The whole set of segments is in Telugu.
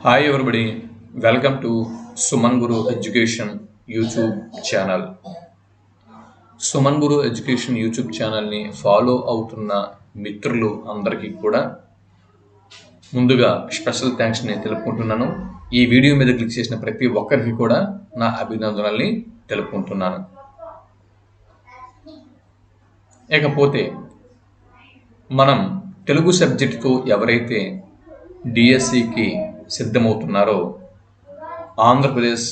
Hi everybody, welcome to Suman Guru Education YouTube ఛానల్. సుమన్ గురు ఎడ్యుకేషన్ యూట్యూబ్ ఛానల్ని ఫాలో అవుతున్న మిత్రులు అందరికీ కూడా ముందుగా స్పెషల్ థ్యాంక్స్ని తెలుపుకుంటున్నాను. ఈ వీడియో మీద క్లిక్ చేసిన ప్రతి ఒక్కరికి కూడా నా అభినందనల్ని తెలుపుకుంటున్నాను. ఇకపోతే మనం తెలుగు సబ్జెక్టుతో ఎవరైతే డిఎస్సికి సిద్ధమవుతున్నారో, ఆంధ్రప్రదేశ్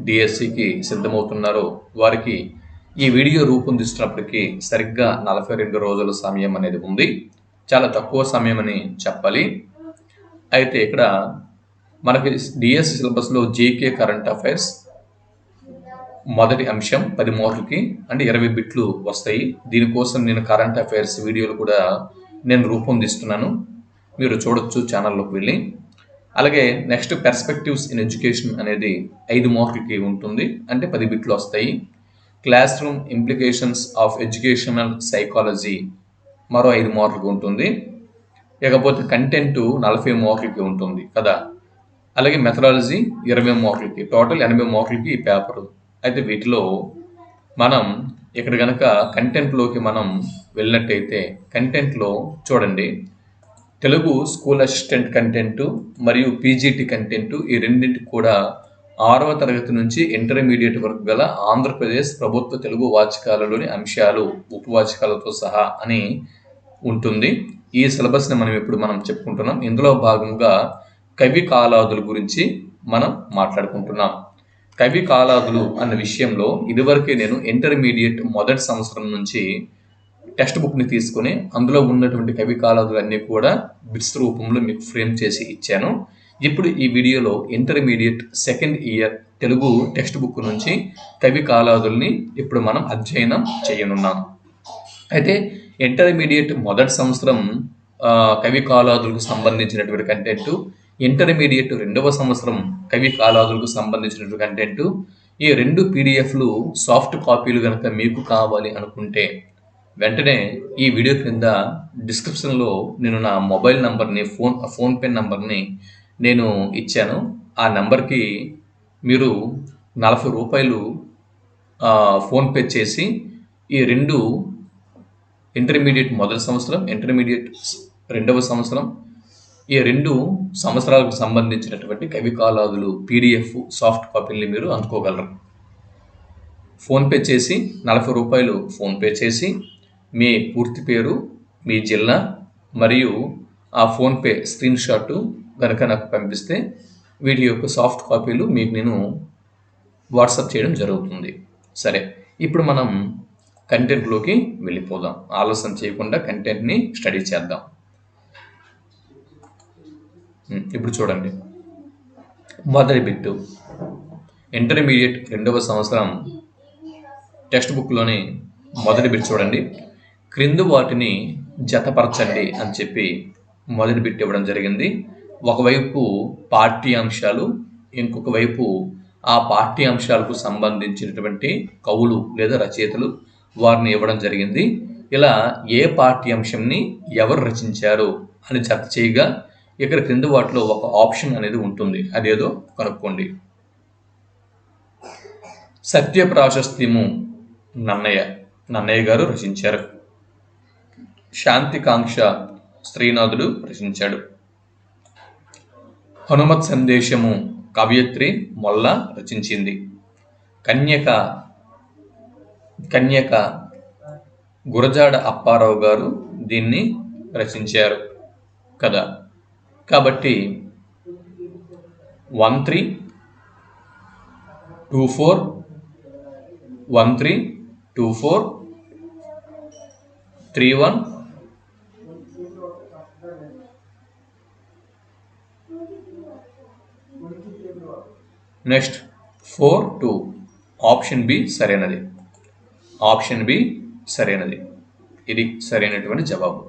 డిఎస్సికి సిద్ధమవుతున్నారో వారికి ఈ వీడియో రూపొందిస్తున్నప్పటికీ సరిగ్గా 42 రోజుల సమయం అనేది ఉంది. చాలా తక్కువ సమయం అని చెప్పాలి. అయితే ఇక్కడ మనకి డిఎస్సి సిలబస్లో జీకే కరెంట్ అఫైర్స్ మొదటి అంశం 10 మార్కులకి అంటే 20 బిట్లు వస్తాయి. దీనికోసం నేను కరెంట్ అఫైర్స్ వీడియోలు కూడా నేను రూపొందిస్తున్నాను, మీరు చూడొచ్చు ఛానల్లోకి వెళ్ళి. అలాగే నెక్స్ట్ పర్స్పెక్టివ్స్ ఇన్ ఎడ్యుకేషన్ అనేది 5 మార్కులకి ఉంటుంది, అంటే 10 బిట్లు వస్తాయి. Class room implications of educational psychology మరో 5 మార్కులకి ఉంటుంది. ఇకపోతే కంటెంట్ 40 మార్కులకి ఉంటుంది కదా. అలాగే మెథడాలజీ 20 మార్కులకి, టోటల్ 80 మార్కులకి ఈ పేపరు. అయితే వీటిలో మనం ఇక్కడ కనుక కంటెంట్లోకి మనం వెళ్ళినట్టయితే కంటెంట్లో చూడండి, తెలుగు స్కూల్ అసిస్టెంట్ కంటెంట్ మరియు పీజీటీ కంటెంట్ ఈ రెండింటికి కూడా 6వ తరగతి నుంచి ఇంటర్మీడియట్ వరకు గల ఆంధ్రప్రదేశ్ ప్రభుత్వ తెలుగు వాచకాలలోని అంశాలు ఉపవాచకాలతో సహా అని ఉంటుంది. ఈ సిలబస్ని మనం చెప్పుకుంటున్నాం. ఇందులో భాగంగా కవి కాలాదుల గురించి మనం మాట్లాడుకుంటున్నాం. కవి కాలాదులు అన్న విషయంలో ఇదివరకే నేను ఇంటర్మీడియట్ మొదటి సంవత్సరం నుంచి టెక్స్ట్ బుక్ని తీసుకొని అందులో ఉన్నటువంటి కవి కాలాదులు అన్నీ కూడా బిట్స్ రూపంలో మీకు ఫ్రేమ్ చేసి ఇచ్చాను. ఇప్పుడు ఈ వీడియోలో intermediate second year Telugu text book నుంచి కవి కాలాదుల్ని ఇప్పుడు మనం అధ్యయనం చేయనున్నాం. అయితే ఇంటర్మీడియట్ మొదటి సంవత్సరం కవి కాలాదులకు సంబంధించినటువంటి కంటెంట్, ఇంటర్మీడియట్ 2వ సంవత్సరం కవి కాలాదులకు సంబంధించినటువంటి కంటెంట్, ఈ 2 పీడిఎఫ్లు సాఫ్ట్ కాపీలు కనుక మీకు కావాలి అనుకుంటే వెంటనే ఈ వీడియో క్రింద డిస్క్రిప్షన్లో నేను నా మొబైల్ నంబర్ని ఫోన్పే నంబర్ని నేను ఇచ్చాను. ఆ నెంబర్కి మీరు 40 రూపాయలు ఫోన్పే చేసి ఈ 2 ఇంటర్మీడియట్ మొదటి సంవత్సరం, ఇంటర్మీడియట్ 2వ సంవత్సరం ఈ 2 సంవత్సరాలకు సంబంధించినటువంటి కవి కాలాదులు పీడిఎఫ్ సాఫ్ట్ కాపీని మీరు అందుకోగలరు. ఫోన్పే చేసి 40 రూపాయలు ఫోన్పే చేసి మీ పూర్తి పేరు, మీ జిల్లా మరియు ఆ ఫోన్పే స్క్రీన్ షాట్ కనుక నాకు పంపిస్తే వీటి యొక్క సాఫ్ట్ కాపీలు మీకు నేను వాట్సాప్ చేయడం జరుగుతుంది. సరే, ఇప్పుడు మనం కంటెంట్లోకి వెళ్ళిపోదాం. ఆలస్యం చేయకుండా కంటెంట్ని స్టడీ చేద్దాం. ఇప్పుడు చూడండి, మొదటి బిట్టు ఇంటర్మీడియట్ 2వ సంవత్సరం టెక్స్ట్ బుక్లోని మొదటి బిట్ చూడండి. క్రింది వాటిని జతపరచండి అని చెప్పి మొదటి బిట్ ఇవ్వడం జరిగింది. ఒకవైపు పాఠ్యాంశాలు, ఇంకొక వైపు ఆ పాఠ్యాంశాలకు సంబంధించినటువంటి కవులు లేదా రచయితలు వారిని ఇవ్వడం జరిగింది. ఇలా ఏ పాఠ్యాంశంని ఎవరు రచించారు అని జత చేయగా ఇక్కడ క్రింది వాటిలో ఒక ఆప్షన్ అనేది ఉంటుంది, అదేదో కనుక్కోండి. సత్య ప్రాశస్త్యము నన్నయ్య గారు రచించారు. శాంతికాంక్ష శ్రీనాథుడు రచించాడు. హనుమత్ సందేశము కవయిత్రి మొల్ల రచించింది. కన్యక గురజాడ అప్పారావు గారు దీన్ని రచించారు కదా. కాబట్టి 1324 1324 31 నెక్స్ట్ 42 ఆప్షన్ బి సరైనది. ఆప్షన్ బి సరైనది, ఇది సరైనటువంటి జవాబు.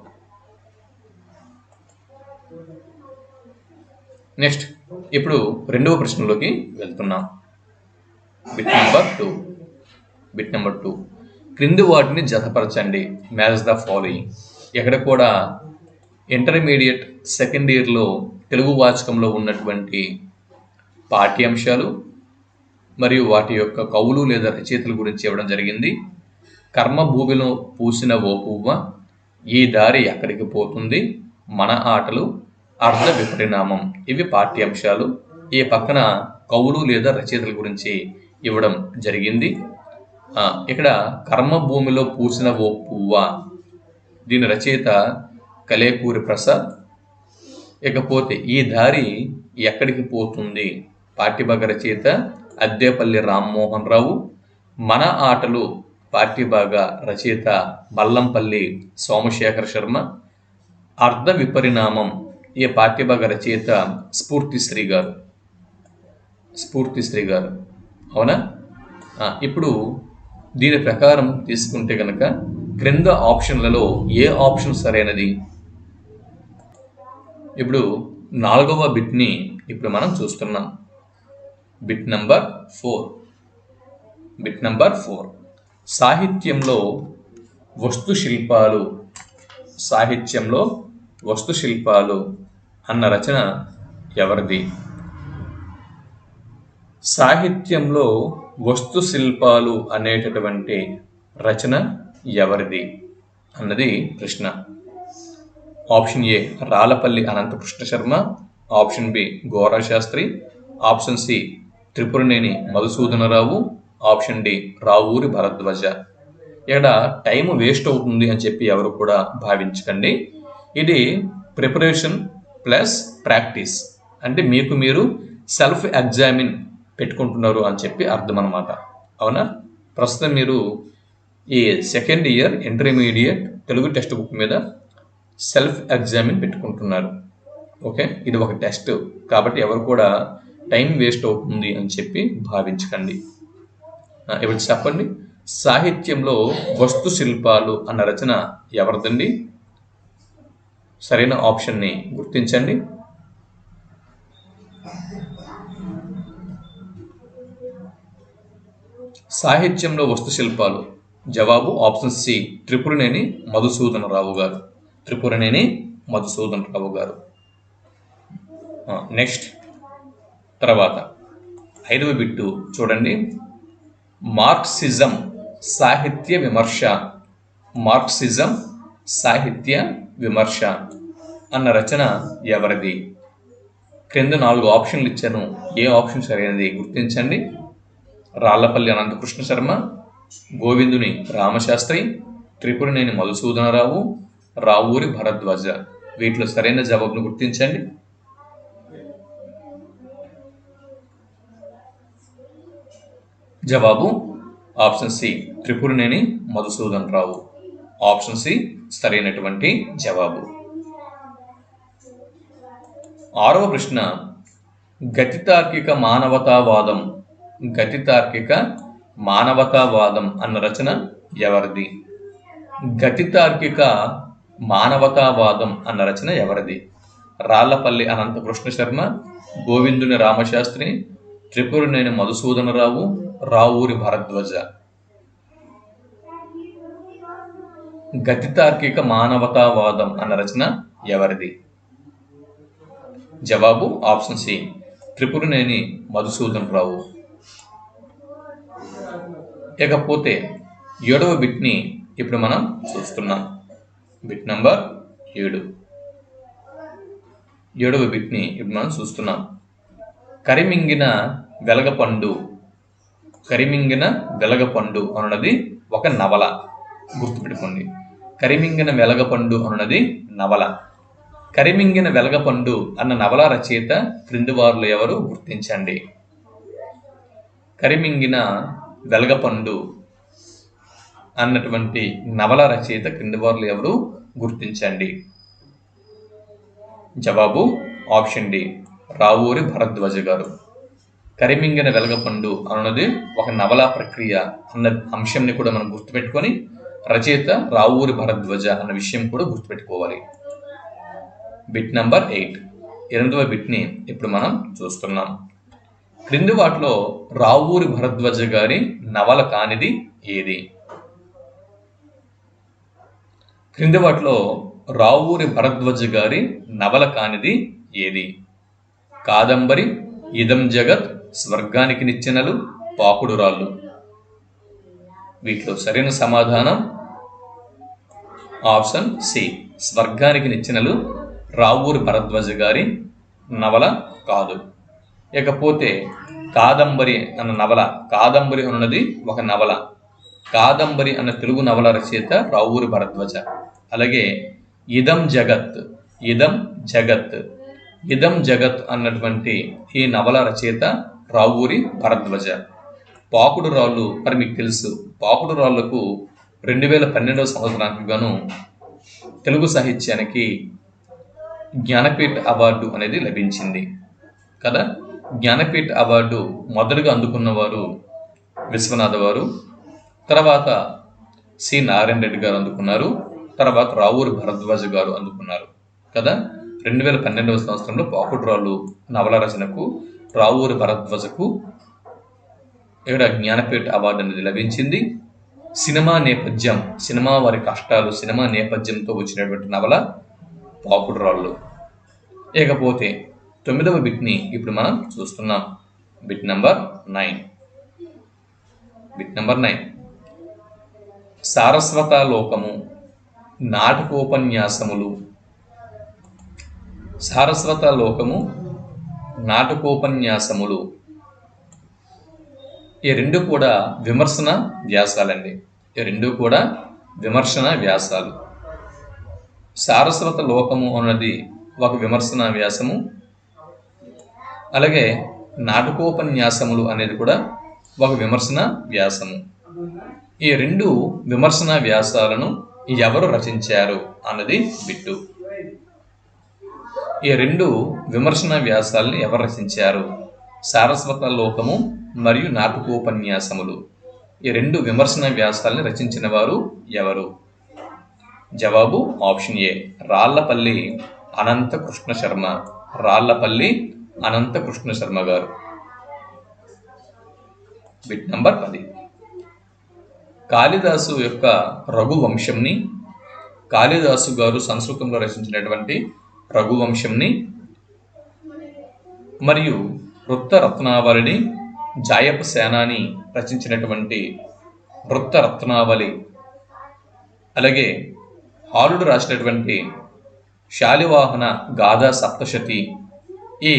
నెక్స్ట్ ఇప్పుడు 2వ ప్రశ్నలోకి వెళ్తున్నాం. బిట్ నెంబర్ 2 క్రింది వాటిని జతపరచండి, మ్యాచ్ ద ఫాలోయింగ్. ఎక్కడ కూడా ఇంటర్మీడియట్ సెకండ్ ఇయర్లో తెలుగు వాచకంలో ఉన్నటువంటి పాఠ్యాంశాలు మరియు వాటి యొక్క కవులు లేదా రచయితల గురించి ఇవ్వడం జరిగింది. కర్మభూమిలో పూసిన ఓ పువ్వ, ఈ దారి ఎక్కడికి పోతుంది, మన ఆటలు, అర్ధ విపరిణామం. ఇవి పాఠ్యాంశాలు. ఈ పక్కన కవులు లేదా రచయితల గురించి ఇవ్వడం జరిగింది. ఇక్కడ కర్మభూమిలో పూసిన ఓ పువ్వ, దీని రచయిత కలేకూరి ప్రసాద్. ఇకపోతే ఈ దారి ఎక్కడికి పోతుంది, పాఠ్యభాగ రచయిత అద్దేపల్లి రామ్మోహన్ రావు. మన ఆటలు పాఠ్యభాగ రచయిత మల్లంపల్లి సోమశేఖర శర్మ. అర్ధ విపరిణామం ఈ పాఠ్యభాగ రచయిత స్ఫూర్తిశ్రీ గారు. అవునా? ఇప్పుడు దీని ప్రకారం తీసుకుంటే కనుక క్రింద ఆప్షన్లలో ఏ ఆప్షన్ సరైనది? ఇప్పుడు 4వ బిట్ని ఇప్పుడు మనం చూస్తున్నాం. Bit number 4. సాహిత్యంలో వస్తు శిల్పాలు అన్న రచన ఎవరిది? సాహిత్యంలో వస్తు శిల్పాలు అనేటటువంటి రచన ఎవరిది అన్నది ప్రశ్న. Option A Rallapalli Anantakrishna Sharma, option B Gora Shastri, option C Tripuraneni Madhusudanarao, option D Ravuri Bharadwaj. ఇక్కడ టైం వేస్ట్ అవుతుంది అని చెప్పి ఎవరు కూడా భావించకండి. ఇది ప్రిపరేషన్ ప్లస్ ప్రాక్టీస్, అంటే మీకు మీరు సెల్ఫ్ ఎగ్జామిన్ పెట్టుకుంటున్నారు అని చెప్పి అర్థం అన్నమాట. అవునా? ప్రస్తుతం మీరు ఈ second year intermediate Telugu text book మీద సెల్ఫ్ ఎగ్జామిన్ పెట్టుకుంటున్నారు. ఓకే, ఇది ఒక టెస్ట్ కాబట్టి ఎవరు కూడా టైం వేస్ట్ అవుతుంది అని చెప్పి భావించకండి. ఇప్పుడు చెప్పండి, సాహిత్యంలో వస్తు శిల్పాలు అన్న రచన ఎవరిదండి? సరైన ఆప్షన్ని గుర్తించండి. సాహిత్యంలో వస్తు శిల్పాలు జవాబు ఆప్షన్ సి త్రిపురనేని మధుసూదనరావు గారు. నెక్స్ట్ తర్వాత 5వ బిట్టు చూడండి. మార్క్సిజం సాహిత్య విమర్శ అన్న రచన ఎవరిది? క్రింద 4 ఆప్షన్లు ఇచ్చాను. ఏ ఆప్షన్ సరైనది గుర్తించండి. రాళ్లపల్లి అనంతకృష్ణ శర్మ, గోవిందుని రామశాస్త్రి, త్రిపురనేని మధుసూదనరావు, రావూరి భరద్వాజ. వీటిలో సరైన జవాబును గుర్తించండి. జవాబు option C Tripuraneni Madhusudanarao. Option C సరైనటువంటి జవాబు. 6వ ప్రశ్న, గతితార్కిక మానవతావాదం అన్న రచన ఎవరిది? గతితార్కిక మానవతావాదం అన్న రచన ఎవరిది? రాళ్లపల్లి అనంతకృష్ణ శర్మ, గోవిందుని రామశాస్త్రి, త్రిపురనేని మధుసూదనరావు, రావూరి భరద్వాజ. గతితార్కిక మానవతావాదం అన్న రచన ఎవరిది? జవాబు ఆప్షన్ సి త్రిపురనేని మధుసూదనరావు. ఇకపోతే 7వ బిట్ని ఇప్పుడు మనం చూస్తున్నాం. Bit number 7. 7వ బిట్ని ఇప్పుడు మనం చూస్తున్నాం. కరిమింగిన వెలగపండు అన్నది ఒక నవల. గుర్తుపెట్టుకోండి, కరిమింగిన వెలగపండు అన్నది నవల. కరిమింగిన వెలగపండు అన్న నవల రచయిత క్రింది వారిలో ఎవరు గుర్తించండి. కరిమింగిన వెలగపండు అన్నటువంటి నవల రచయిత క్రింది వారిలో ఎవరు గుర్తించండి. జవాబు ఆప్షన్ డి రావూరి భరద్వాజ గారు. కరిమింగిన వెలగపండు అన్నది ఒక నవలా ప్రక్రియ అన్న అంశంని కూడా మనం గుర్తుపెట్టుకొని రచయిత రావూరి భరద్వాజ అన్న విషయం కూడా గుర్తుపెట్టుకోవాలి. Bit number 8. 8వ బిట్ని ఇప్పుడు మనం చూస్తున్నాం. క్రింది వాటిలో రావూరి భరద్వాజ గారి నవల కానిది ఏది? క్రింది వాటిలో రావూరి భరద్వాజ గారి నవల కానిది ఏది? కాదంబరి, ఇదం జగత్, స్వర్గానికి నిచ్చెనలు, పాకుడు రాళ్ళు. వీటిలో సరైన సమాధానం ఆప్షన్ సి, స్వర్గానికి నిచ్చెనలు రావూరి భరద్వాజ గారి నవల కాదు. ఇకపోతే కాదంబరి అన్న నవల, కాదంబరి అన్నది ఒక నవల. కాదంబరి అన్న తెలుగు నవల రచయిత రావూరి భరద్వాజ. అలాగే ఇదం జగత్, ఇదం జగత్, ఇదం జగత్ అన్నటువంటి ఈ నవల రచయిత రావూరి భరద్వాజ. పాకుడు రాళ్ళు మరి మీకు తెలుసు, పాకుడు రాళ్లకు 2012వ సంవత్సరానికి గాను తెలుగు సాహిత్యానికి జ్ఞానపీఠ అవార్డు అనేది లభించింది కదా. జ్ఞానపీఠ అవార్డు మొదటగా అందుకున్నవారు విశ్వనాథ వారు, తర్వాత సి నారాయణ రెడ్డి గారు అందుకున్నారు, తర్వాత రావూరి భరద్వాజ గారు అందుకున్నారు కదా. 2012వ సంవత్సరంలో పాకుడు రాళ్ళు నవల రచనకు రావూరి భరద్వాజకు ఇక్కడ జ్ఞానపీఠ అవార్డు అనేది లభించింది. సినిమా నేపథ్యం, సినిమా వారి కష్టాలు, సినిమా నేపథ్యంతో వచ్చినటువంటి నవల పాకుడు రాళ్ళు. ఇకపోతే 9వ బిట్ని ఇప్పుడు మనం చూస్తున్నాం. Bit number 9. Bit number 9, సారస్వతాలోకము, నాటకోపన్యాసములు. సారస్వతాలోకము, నాటకోపన్యాసములు ఈ రెండు కూడా విమర్శన వ్యాసాలండి. ఈ రెండు కూడా విమర్శన వ్యాసాలు. సారస్వత లోకము అన్నది ఒక విమర్శన వ్యాసము, అలాగే నాటకోపన్యాసములు అనేది కూడా ఒక విమర్శన వ్యాసము. ఈ రెండు విమర్శన వ్యాసాలను ఎవరు రచించారు అన్నది బిట్టు. ఈ రెండు విమర్శన వ్యాసాలను ఎవరు రచించారు? సారస్వత లోకము మరియు నాటకోపన్యాసములు, ఈ రెండు విమర్శన వ్యాసాలను రచించిన వారు ఎవరు? జవాబు ఆప్షన్ ఏ, రాళ్లపల్లి అనంత కృష్ణ శర్మ. రాళ్లపల్లి అనంత కృష్ణ శర్మ గారు. బిట్ నంబర్ 10, కాళిదాసు యొక్క రఘువంశంని, కాళిదాసు గారు సంస్కృతంలో రచించినటువంటి రఘువంశంని మరియు వృత్తరత్నావళిని జాయప సేనాని రచించినటువంటి వృత్తరత్నావళి, అలాగే హాలుడు రాసినటువంటి శాలివాహన గాథా సప్తశతి, ఈ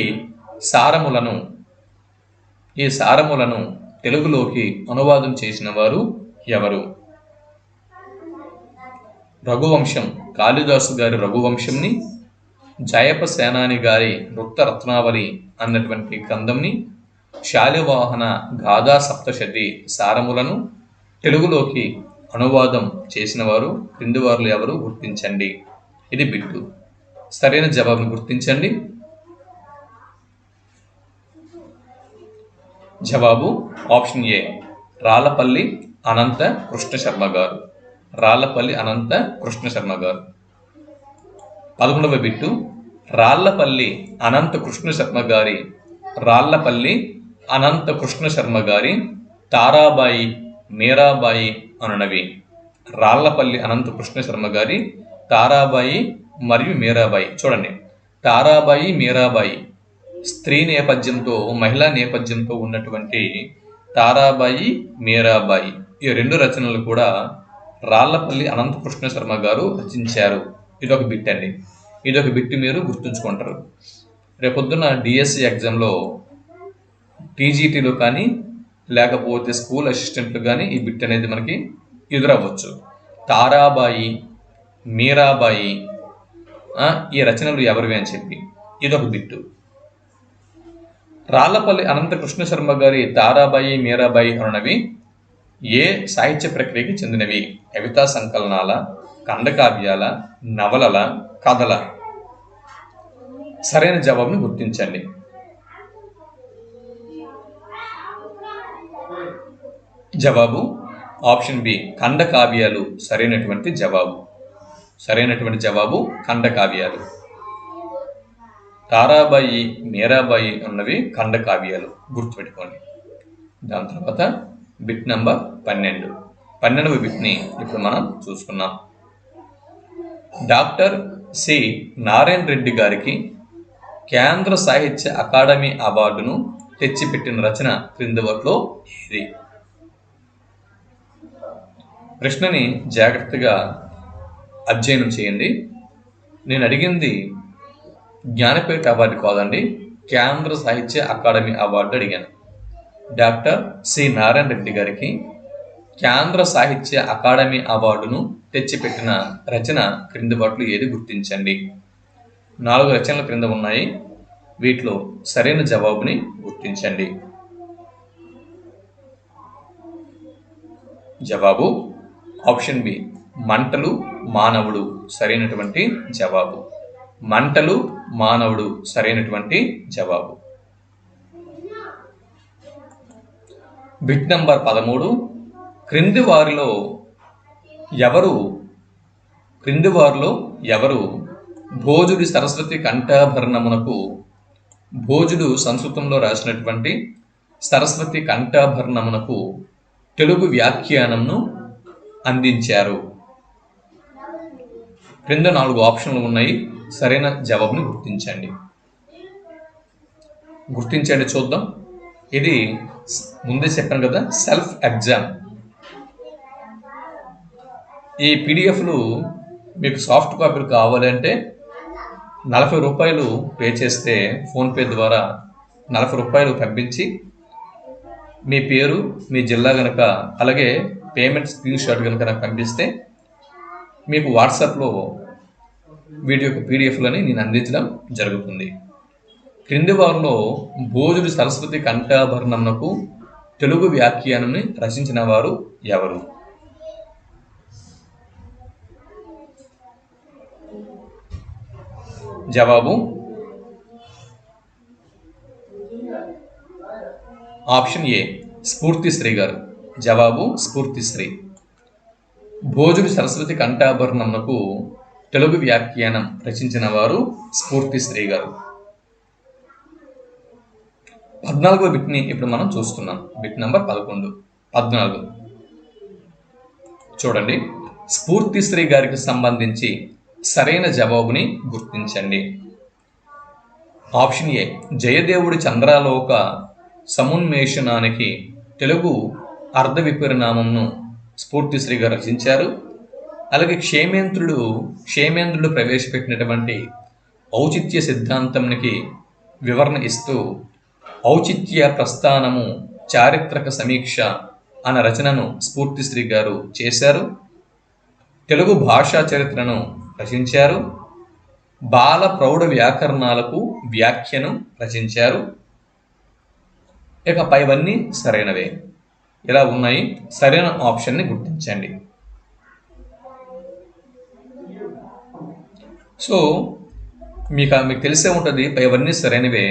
సారములను తెలుగులోకి అనువాదం చేసిన వారు ఎవరు? రఘువంశం, కాళిదాసు గారి రఘువంశంని, జయప సేనాని గారి వృత్తరత్నావళి అన్నటువంటి గ్రంథంని, శాలివాహన గాథా సప్తశతి సారములను తెలుగులోకి అనువాదం చేసిన వారు క్రింది వారు ఎవరు? గుర్తించండి. ఇది బిట్టు. సరైన జవాబును గుర్తించండి. జవాబు ఆప్షన్ ఏ, రాళ్లపల్లి అనంత కృష్ణ శర్మ గారు. రాళ్లపల్లి అనంత కృష్ణ శర్మ గారు. 11వ బిట్టు, రాళ్లపల్లి అనంత కృష్ణ శర్మ గారి, రాళ్లపల్లి అనంత కృష్ణ శర్మ గారి తారాబాయి, మీరాబాయి అనునవి. రాళ్లపల్లి అనంత కృష్ణ శర్మ గారి తారాబాయి మరియు మీరాబాయి. చూడండి, తారాబాయి, మీరాబాయి స్త్రీ నేపథ్యంతో, మహిళా నేపథ్యంతో ఉన్నటువంటి తారాబాయి, మీరాబాయి ఈ రెండు రచనలు కూడా రాళ్లపల్లి అనంత కృష్ణ శర్మ గారు రచించారు. ఇదొక బిట్ అండి. ఇదొక బిట్ మీరు గుర్తుంచుకుంటారు. రేపొద్దున డిఎస్సి ఎగ్జామ్లో టీజీటీలో కానీ లేకపోతే స్కూల్ అసిస్టెంట్లు కానీ ఈ బిట్ అనేది మనకి ఎదురవ్వచ్చు. తారాబాయి, మీరాబాయి ఈ రచనలు ఎవరివి అని చెప్పి ఇదొక బిట్టు. రాళ్లపల్లి అనంత కృష్ణ శర్మ గారి తారాబాయి, మీరాబాయి అనునవి ఏ సాహిత్య ప్రక్రియకి చెందినవి? కవితా సంకలనాల, ఖండకావ్యాల, నవలల, కథల? సరైన జవాబును గుర్తించండి. జవాబు ఆప్షన్ బి, ఖండకావ్యాలు సరైనటువంటి జవాబు. సరైనటువంటి జవాబు ఖండకావ్యాలు. తారాబాయి, మీరాబాయి ఉన్నవి ఖండకావ్యాలు, గుర్తుపెట్టుకోండి. దాని తర్వాత బిట్ నంబర్ 12. 12వ బిట్ని ఇప్పుడు మనం చూసుకున్నాం. డాక్టర్ సి నారాయణ రెడ్డి గారికి కేంద్ర సాహిత్య అకాడమీ అవార్డును తెచ్చిపెట్టిన రచన క్రింది వాటిలో ఏది? ప్రశ్నని జాగ్రత్తగా అధ్యయనం చేయండి. నేను అడిగింది జ్ఞానపీఠ అవార్డు కాదండి, కేంద్ర సాహిత్య అకాడమీ అవార్డు అడిగాను. డాక్టర్ సి నారాయణ రెడ్డి గారికి కేంద్ర సాహిత్య అకాడమీ అవార్డును తెచ్చిపెట్టిన రచన క్రింది వాటిలో ఏది? గుర్తించండి. 4 రచనల క్రింద ఉన్నాయి. వీటిలో సరైన జవాబుని గుర్తించండి. జవాబు ఆప్షన్ బి, మంటలు మానవుడు సరైనటువంటి జవాబు. మంటలు మానవుడు సరైనటువంటి జవాబు. Bit number 13. క్రింది వారిలో ఎవరు భోజుడి సరస్వతి కంఠాభరణమునకు, భోజుడు సంస్కృతంలో రాసినటువంటి సరస్వతి కంఠాభరణమునకు తెలుగు వ్యాఖ్యానంను అందించారు? క్రింద 4 ఆప్షన్లు ఉన్నాయి. సరైన జవాబుని గుర్తించండి చూద్దాం. ఇది ముందే చెప్పాను కదా, సెల్ఫ్ ఎగ్జామ్. ఈ పీడిఎఫ్లు మీకు సాఫ్ట్ కాపీలు కావాలంటే 40 రూపాయలు పే చేస్తే ఫోన్పే ద్వారా 40 రూపాయలు పంపించి మీ పేరు, మీ జిల్లా కనుక, అలాగే పేమెంట్ స్క్రీన్ షాట్ కనుక నాకు పంపిస్తే మీకు వాట్సాప్లో వీడియో యొక్క పీడిఎఫ్లని నేను అందించడం జరుగుతుంది. క్రింది వారిలో భోజుడి సరస్వతి కంఠాభరణమునకు తెలుగు వ్యాఖ్యానాన్ని రచించిన వారు ఎవరు? జవాబు ఆప్షన్ ఏ, స్ఫూర్తిశ్రీ గారు. జవాబు స్ఫూర్తిశ్రీ. భోజుడి సరస్వతి కంఠాభరణమునకు తెలుగు వ్యాఖ్యానం రచించిన వారు స్ఫూర్తిశ్రీ గారు. 14వ బిట్ని ఇప్పుడు మనం చూస్తున్నాం. బిట్ నంబర్ 14 చూడండి. స్ఫూర్తిశ్రీ గారికి సంబంధించి సరైన జవాబుని గుర్తించండి. ఆప్షన్ ఏ, జయదేవుడి చంద్రాలోక సమున్మేషణానికి తెలుగు అర్ధ విపరిణామంను స్ఫూర్తిశ్రీ గారు రచించారు. అలాగే క్షేమేంద్రుడు ప్రవేశపెట్టినటువంటి ఔచిత్య సిద్ధాంతానికి వివరణ ఇస్తూ ఔచిత్య ప్రస్థానము చారిత్రక సమీక్ష అన్న రచనను స్ఫూర్తిశ్రీ గారు చేశారు. తెలుగు భాషా చరిత్రను రచించారు. బాల ప్రౌఢ వ్యాకరణాలకు వ్యాఖ్యను రచించారు. ఇక పైవన్నీ సరైనవే. ఇలా ఉన్నాయి. సరైన ఆప్షన్ని గుర్తించండి. సో మీకు తెలిసే ఉంటుంది పైవన్నీ సరైనవే.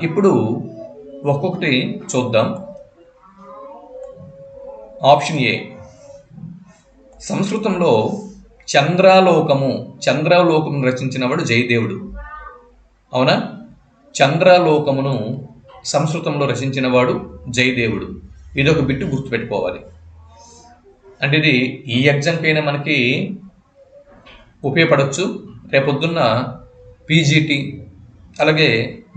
ఇప్పుడు ఒక్కొక్కటి చూద్దాం. ఆప్షన్ ఏ, సంస్కృతంలో చంద్రాలోకమును రచించినవాడు జయదేవుడు. అవునా? చంద్రాలోకమును సంస్కృతంలో రచించినవాడు జయదేవుడు. ఇదొక బిట్టు గుర్తుపెట్టుకోవాలి. అంటే ఇది ఈ ఎగ్జామ్కైనా మనకి ఉపయోగపడవచ్చు. రేపొద్దున్న పీజీటీ, అలాగే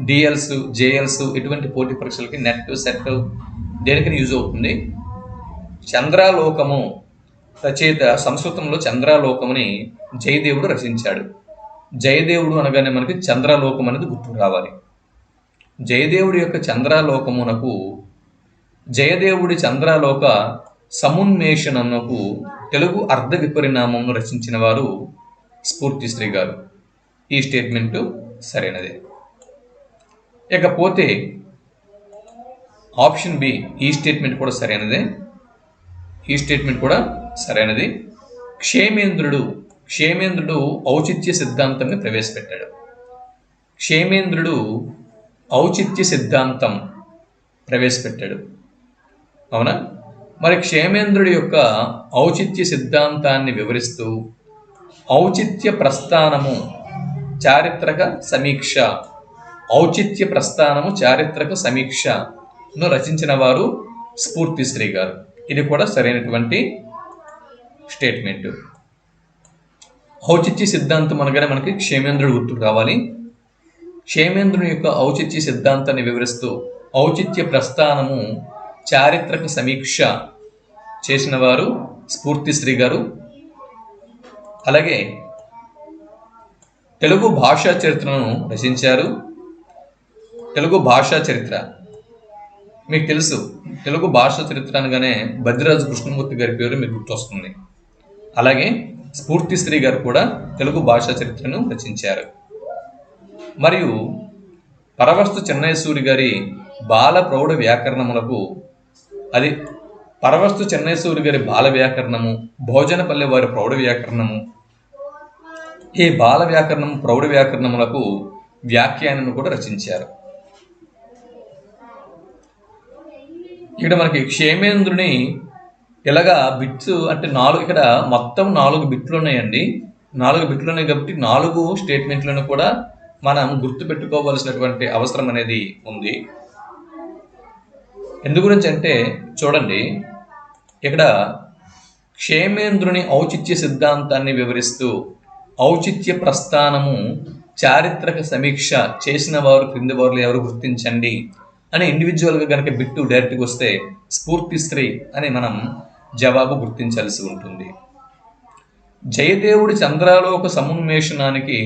డిఎల్స్, జేఎల్స్ ఇటువంటి పోటీ పరీక్షలకి నెట్, సెట్ దేనికైనా యూజ్ అవుతుంది. చంద్రాలోకము రచయిత సంస్కృతంలో చంద్రాలోకముని జయదేవుడు రచించాడు. జయదేవుడు అనగానే మనకి చంద్రాలోకం అనేది గుర్తుకు రావాలి. జయదేవుడి యొక్క జయదేవుడి చంద్రాలోక సమున్మేషణమునకు తెలుగు అర్ధ విపరిణామమును రచించిన వారు స్ఫూర్తిశ్రీ గారు. ఈ స్టేట్మెంటు సరైనదే. ఇకపోతే ఆప్షన్ బి, ఈ స్టేట్మెంట్ కూడా సరైనది. క్షేమేంద్రుడు ఔచిత్య సిద్ధాంతాన్ని ప్రవేశపెట్టాడు. అవునా? మరి క్షేమేంద్రుడి యొక్క ఔచిత్య సిద్ధాంతాన్ని వివరిస్తూ ఔచిత్య ప్రస్థానము చారిత్రక సమీక్షను రచించిన వారు స్ఫూర్తిశ్రీ గారు. ఇది కూడా సరైనటువంటి స్టేట్మెంట్. ఔచిత్య సిద్ధాంతం అనగానే మనకి క్షేమేంద్రుడు గుర్తుకు రావాలి. క్షేమేంద్రుని యొక్క ఔచిత్య సిద్ధాంతాన్ని వివరిస్తూ ఔచిత్య ప్రస్థానము చారిత్రక సమీక్ష చేసిన వారు స్ఫూర్తిశ్రీ గారు. అలాగే తెలుగు భాషా చరిత్రను రచించారు. తెలుగు భాషా చరిత్ర మీకు తెలుసు, తెలుగు భాషా చరిత్ర అనగానే బద్రిరాజు కృష్ణమూర్తి గారి పేరు మీకు గుర్తొస్తుంది. అలాగే స్ఫూర్తిశ్రీ గారు కూడా తెలుగు భాషా చరిత్రను రచించారు. మరియు పరవస్తు చెన్నైసూరి గారి బాల ప్రౌఢ వ్యాకరణములకు పరవస్తు చెన్నైసూరి గారి బాల వ్యాకరణము, భోజనపల్లి వారి ప్రౌఢ వ్యాకరణము, ఈ బాల వ్యాకరణం ప్రౌఢ వ్యాకరణములకు వ్యాఖ్యానను కూడా రచించారు. ఇక్కడ మనకి క్షేమేంద్రుని ఇలాగా బిట్స్ అంటే 4, ఇక్కడ మొత్తం 4 బిట్లు ఉన్నాయండి. 4 బిట్లు ఉన్నాయి కాబట్టి 4 స్టేట్మెంట్లను కూడా మనం గుర్తుపెట్టుకోవాల్సినటువంటి అవసరం అనేది ఉంది. ఎందు గురించి అంటే చూడండి, ఇక్కడ క్షేమేంద్రుని ఔచిత్య సిద్ధాంతాన్ని వివరిస్తూ ఔచిత్య ప్రస్థానము చారిత్రక సమీక్ష చేసిన వారు క్రింది వారు ఎవరు గుర్తించండి అని ఇండివిజువల్గా కనుక బిట్టు డైరెక్ట్గా వస్తే స్ఫూర్తిశ్రీ అని మనం జవాబు గుర్తించాల్సి ఉంటుంది. జయదేవుడి చంద్రాలోక సమున్మేషణానికి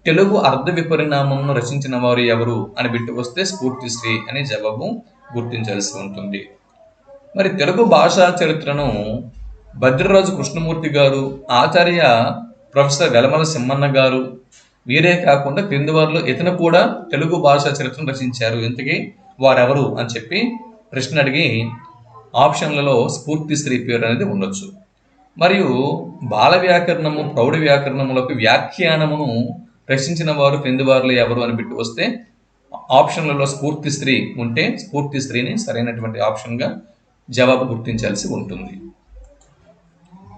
తెలుగు అర్ధ విపరిణామంను రచించిన వారు ఎవరు అని బిట్టు వస్తే స్ఫూర్తిశ్రీ అని జవాబు గుర్తించాల్సి ఉంటుంది. మరి తెలుగు భాషా చరిత్రను బద్రిరాజు కృష్ణమూర్తి గారు, ఆచార్య ప్రొఫెసర్ వెలమల సింహన్న గారు, వీరే కాకుండా క్రింది వారిలో ఇతను కూడా తెలుగు భాషా చరిత్రను రచించారు. ఇంతకీ వారెవరు అని చెప్పి ప్రశ్న అడిగి ఆప్షన్లలో స్ఫూర్తిశ్రీ పేరు అనేది ఉండొచ్చు. మరియు బాల వ్యాకరణము ప్రౌఢ వ్యాకరణములకు వ్యాఖ్యానమును రచించిన వారు క్రింది వారిలో ఎవరు అని బిట్టు వస్తే ఆప్షన్లలో స్ఫూర్తిశ్రీ ఉంటే స్ఫూర్తిశ్రీని సరైనటువంటి ఆప్షన్గా జవాబు గుర్తించాల్సి ఉంటుంది.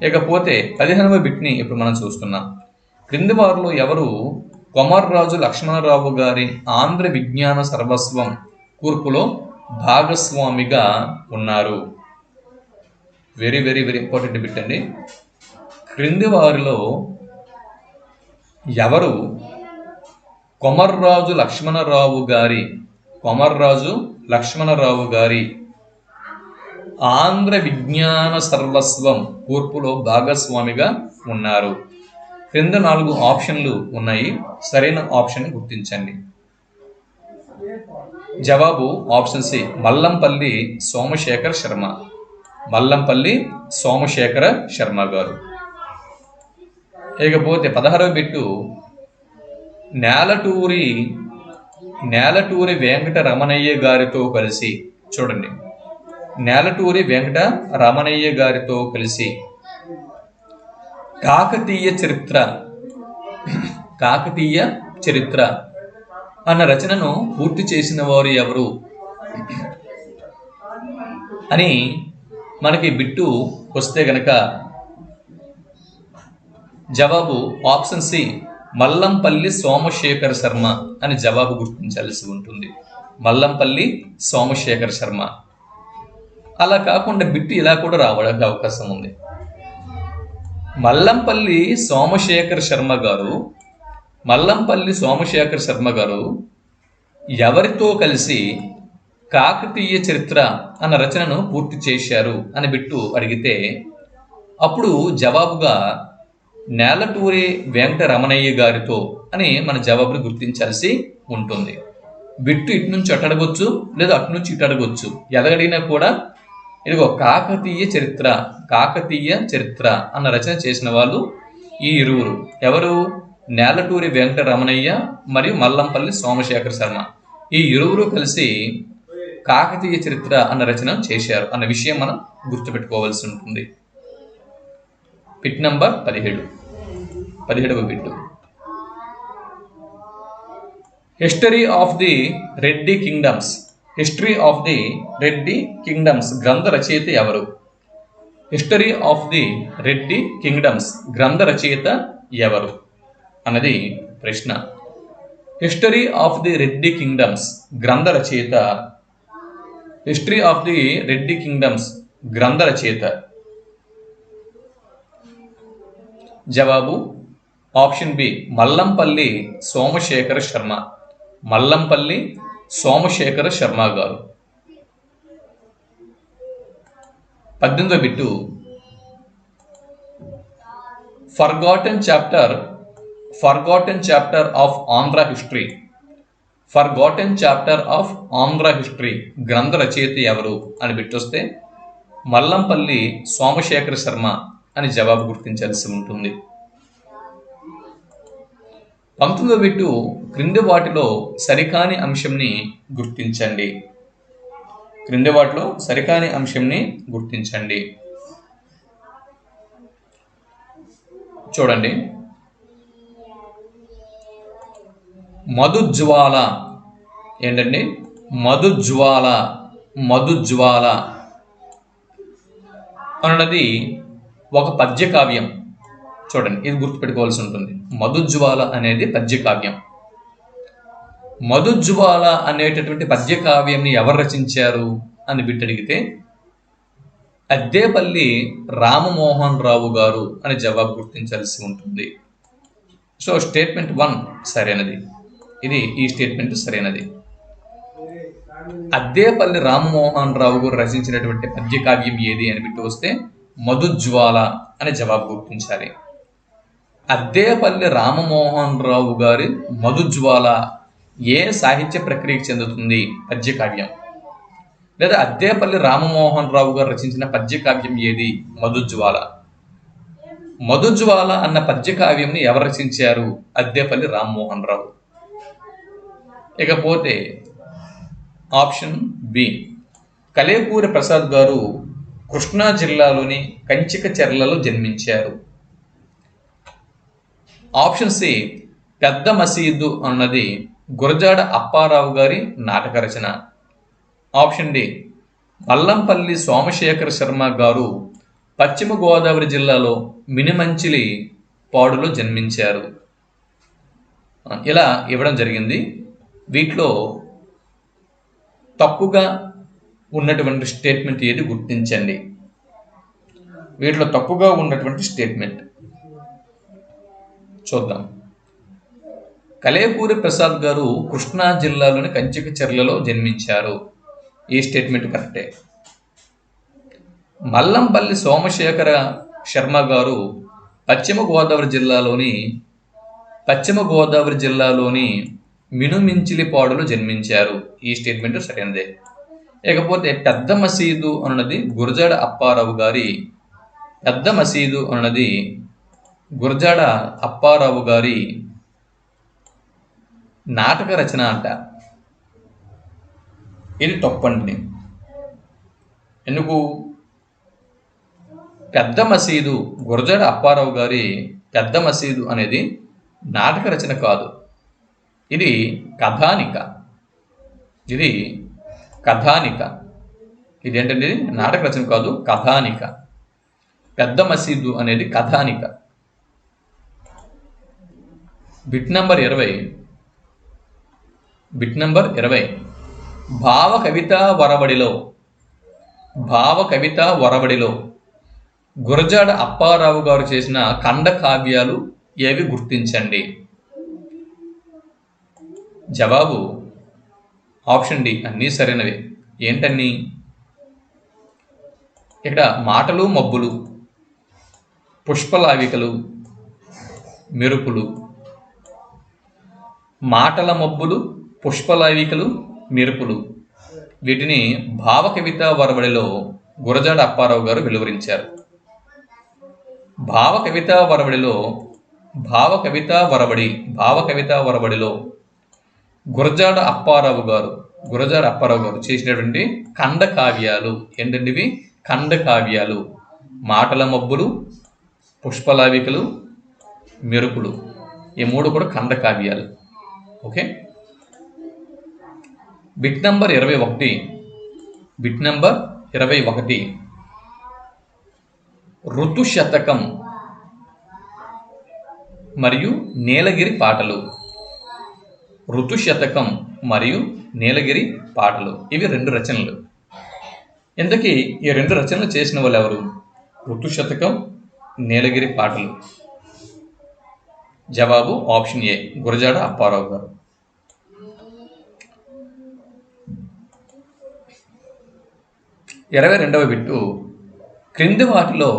ఇకపోతే 15వ బిట్ని ఇప్పుడు మనం చూస్తున్నాం. క్రింది వారిలో ఎవరు కొమర్రాజు లక్ష్మణరావు గారి ఆంధ్ర విజ్ఞాన సర్వస్వం కూర్పులో భాగస్వామిగా ఉన్నారు? Very very very important bit అండి. క్రింది వారిలో ఎవరు కొమర్రాజు లక్ష్మణరావు గారి ఆంధ్ర విజ్ఞాన సర్వస్వం కూర్పులో భాగస్వామిగా ఉన్నారు? క్రింద 4 ఆప్షన్లు ఉన్నాయి, సరైన ఆప్షన్ గుర్తించండి. జవాబు ఆప్షన్ సి, మల్లంపల్లి సోమశేఖర శర్మ గారు. ఇకపోతే 16వ బిట్టు నేలటూరి వెంకట రమణయ్య గారితో కలిసి, చూడండి, నేలటూరి వెంకట రమణయ్య గారితో కలిసి కాకతీయ చరిత్ర అన్న రచనను పూర్తి చేసిన వారు ఎవరు అని మనకి బిట్టు వస్తే గనక జవాబు ఆప్షన్ సి, మల్లంపల్లి సోమశేఖర శర్మ అని జవాబు గుర్తించాల్సి ఉంటుంది. మల్లంపల్లి సోమశేఖర శర్మ. అలా కాకుండా బిట్టు ఇలా కూడా రావడానికి అవకాశం ఉంది. మల్లంపల్లి సోమశేఖర శర్మ గారు ఎవరితో కలిసి కాకతీయ చరిత్ర అన్న రచనను పూర్తి చేశారు అని బిట్టు అడిగితే అప్పుడు జవాబుగా నేలటూరి వెంకట రమణయ్య గారితో అని మన జవాబును గుర్తించాల్సి ఉంటుంది. బిట్టు ఇటు నుంచి అటు అడగొచ్చు, లేదా అటు నుంచి ఇటు అడగొచ్చు. ఎలాగడిగినా కూడా ఇదిగో కాకతీయ చరిత్ర అన్న రచన చేసిన వాళ్ళు ఈ ఇరువురు. ఎవరు? నేలటూరి వెంకట రమణయ్య మరియు మల్లంపల్లి సోమశేఖర శర్మ. ఈ ఇరువురు కలిసి కాకతీయ చరిత్ర అన్న రచన చేశారు అన్న విషయం మనం గుర్తుపెట్టుకోవాల్సి ఉంటుంది. బిట్ నంబర్ 17వ bit. History of the Reddy kingdoms గ్రంథ రచయిత ఎవరు? History of the Reddy kingdoms గ్రంథ రచయిత ఎవరు అన్నది ప్రశ్న. History of the Reddy kingdoms గ్రంథ రచయిత జవాబు ఆప్షన్ బి, మల్లంపల్లి సోమశేఖర శర్మ. మల్లంపల్లి సోమశేఖర శర్మ గారు. 18వ bit forgotten chapter of Andhra history. Forgotten chapter of Andhra history గ్రంథ రచయిత ఎవరు అని బిట్టొస్తే మల్లంపల్లి సోమశేఖర శర్మ అని జవాబు గుర్తించాల్సి ఉంటుంది. 19వ బిట్టు క్రింది వాటిలో సరికాని అంశంని గుర్తించండి. క్రింది వాటిలో సరికాని అంశంని గుర్తించండి. చూడండి, మధుజ్వాల ఏంటండి? మధుజ్వాల అన్నది ఒక పద్యకావ్యం. చూడండి, ఇది గుర్తుపెట్టుకోవాల్సి ఉంటుంది. మధుజ్వాల అనేది పద్యకావ్యం. మధుజ్వాల అనేటటువంటి పద్యకావ్యంని ఎవరు రచించారు అని బిట్టడిగితే అద్దేపల్లి రామమోహన్ రావు గారు అని జవాబు గుర్తించాల్సి ఉంటుంది. సో స్టేట్మెంట్ 1 సరైనది. ఈ స్టేట్మెంట్ సరైనది. అద్దేపల్లి రామమోహన్ రావు గారు రచించినటువంటి పద్యకావ్యం ఏది అని బిట్టు వస్తే మధుజ్వాల అని జవాబు గుర్తించాలి. అద్దేపల్లి రామమోహన్ రావు గారి మధుజ్వాల ఏ సాహిత్య ప్రక్రియకు చెందుతుంది? పద్యకావ్యం. లేదా అద్దేపల్లి రామమోహన్ రావు గారు రచించిన పద్యకావ్యం ఏది? మధుజ్వాల. మధుజ్వాల అన్న పద్యకావ్యంని ఎవరు రచించారు? అద్దేపల్లి రామమోహన్ రావు. ఇకపోతే ఆప్షన్ బి, కలేకూరి ప్రసాద్ గారు కృష్ణా జిల్లాలోని కంచికచెర్లలో జన్మించారు. ఆప్షన్ సి, పెద్ద మసీదు అన్నది గురజాడ అప్పారావు గారి నాటక రచన. ఆప్షన్ డి, మల్లంపల్లి సోమశేఖర శర్మ గారు పశ్చిమ గోదావరి జిల్లాలో మినిమంచిలి పాడులో జన్మించారు. ఇలా ఇవ్వడం జరిగింది. వీటిలో తప్పుగా ఉన్నటువంటి స్టేట్మెంట్ ఏది గుర్తించండి. వీటిలో తప్పుగా ఉన్నటువంటి స్టేట్మెంట్ చూద్దాం. కలేకూరి ప్రసాద్ గారు కృష్ణా జిల్లాలోని కంచికచెర్లలో జన్మించారు. ఈ స్టేట్మెంట్ కరెక్టే. మల్లంపల్లి సోమశేఖర శర్మ గారు పశ్చిమ గోదావరి జిల్లాలోని మినుమించిలిపాడులో జన్మించారు. ఈ స్టేట్మెంట్ సరైనదే. ఇకపోతే పెద్ద మసీదు అన్నది గురజాడ అప్పారావు గారి నాటక రచన అంట. ఇది తప్పండి. ఎందుకు? పెద్ద మసీదు, గురజాడ అప్పారావు గారి పెద్ద మసీదు అనేది నాటక రచన కాదు. ఇది కథానిక. ఇదేంటండి? నాటక రచన కాదు, కథానిక. పెద్ద మసీదు అనేది కథానిక. బిట్ నంబర్ 20 భావ కవితా వరవడిలో గురజాడ అప్పారావు గారు చేసిన ఖండ కావ్యాలు ఏవి గుర్తించండి. జవాబు ఆప్షన్ డి, అన్నీ సరైనవే. ఏంటన్నీ? ఇక్కడ మాటలు మబ్బులు, పుష్పలావికలు, మెరుపులు. మాటల మబ్బులు, పుష్పలావికలు, మెరుపులు వీటిని భావ కవితా వరవడిలో గురజాడ అప్పారావు గారు వెలువరించారు. భావ కవితా వరవడిలో గురజాడ అప్పారావు గారు చేసినటువంటి ఖండ కావ్యాలు ఏంటండి? ఇవి ఖండ కావ్యాలు. మాటల మబ్బులు, పుష్పలావికలు, మెరుపులు, ఈ 3 కూడా ఖండ కావ్యాలు. ఓకే. బిట్ నంబర్ 21 ఋతు శతకం మరియు నీలగిరి పాటలు. ఇవి 2 రచనలు. ఇంతకీ ఈ 2 రచనలు చేసిన వాళ్ళు ఎవరు? ఋతు శతకం, నీలగిరి పాటలు. జవాబు ఆప్షన్ ఏ, గురజాడ అప్పారావు గారు. 22వ బిట్టు, క్రింది వాటిలో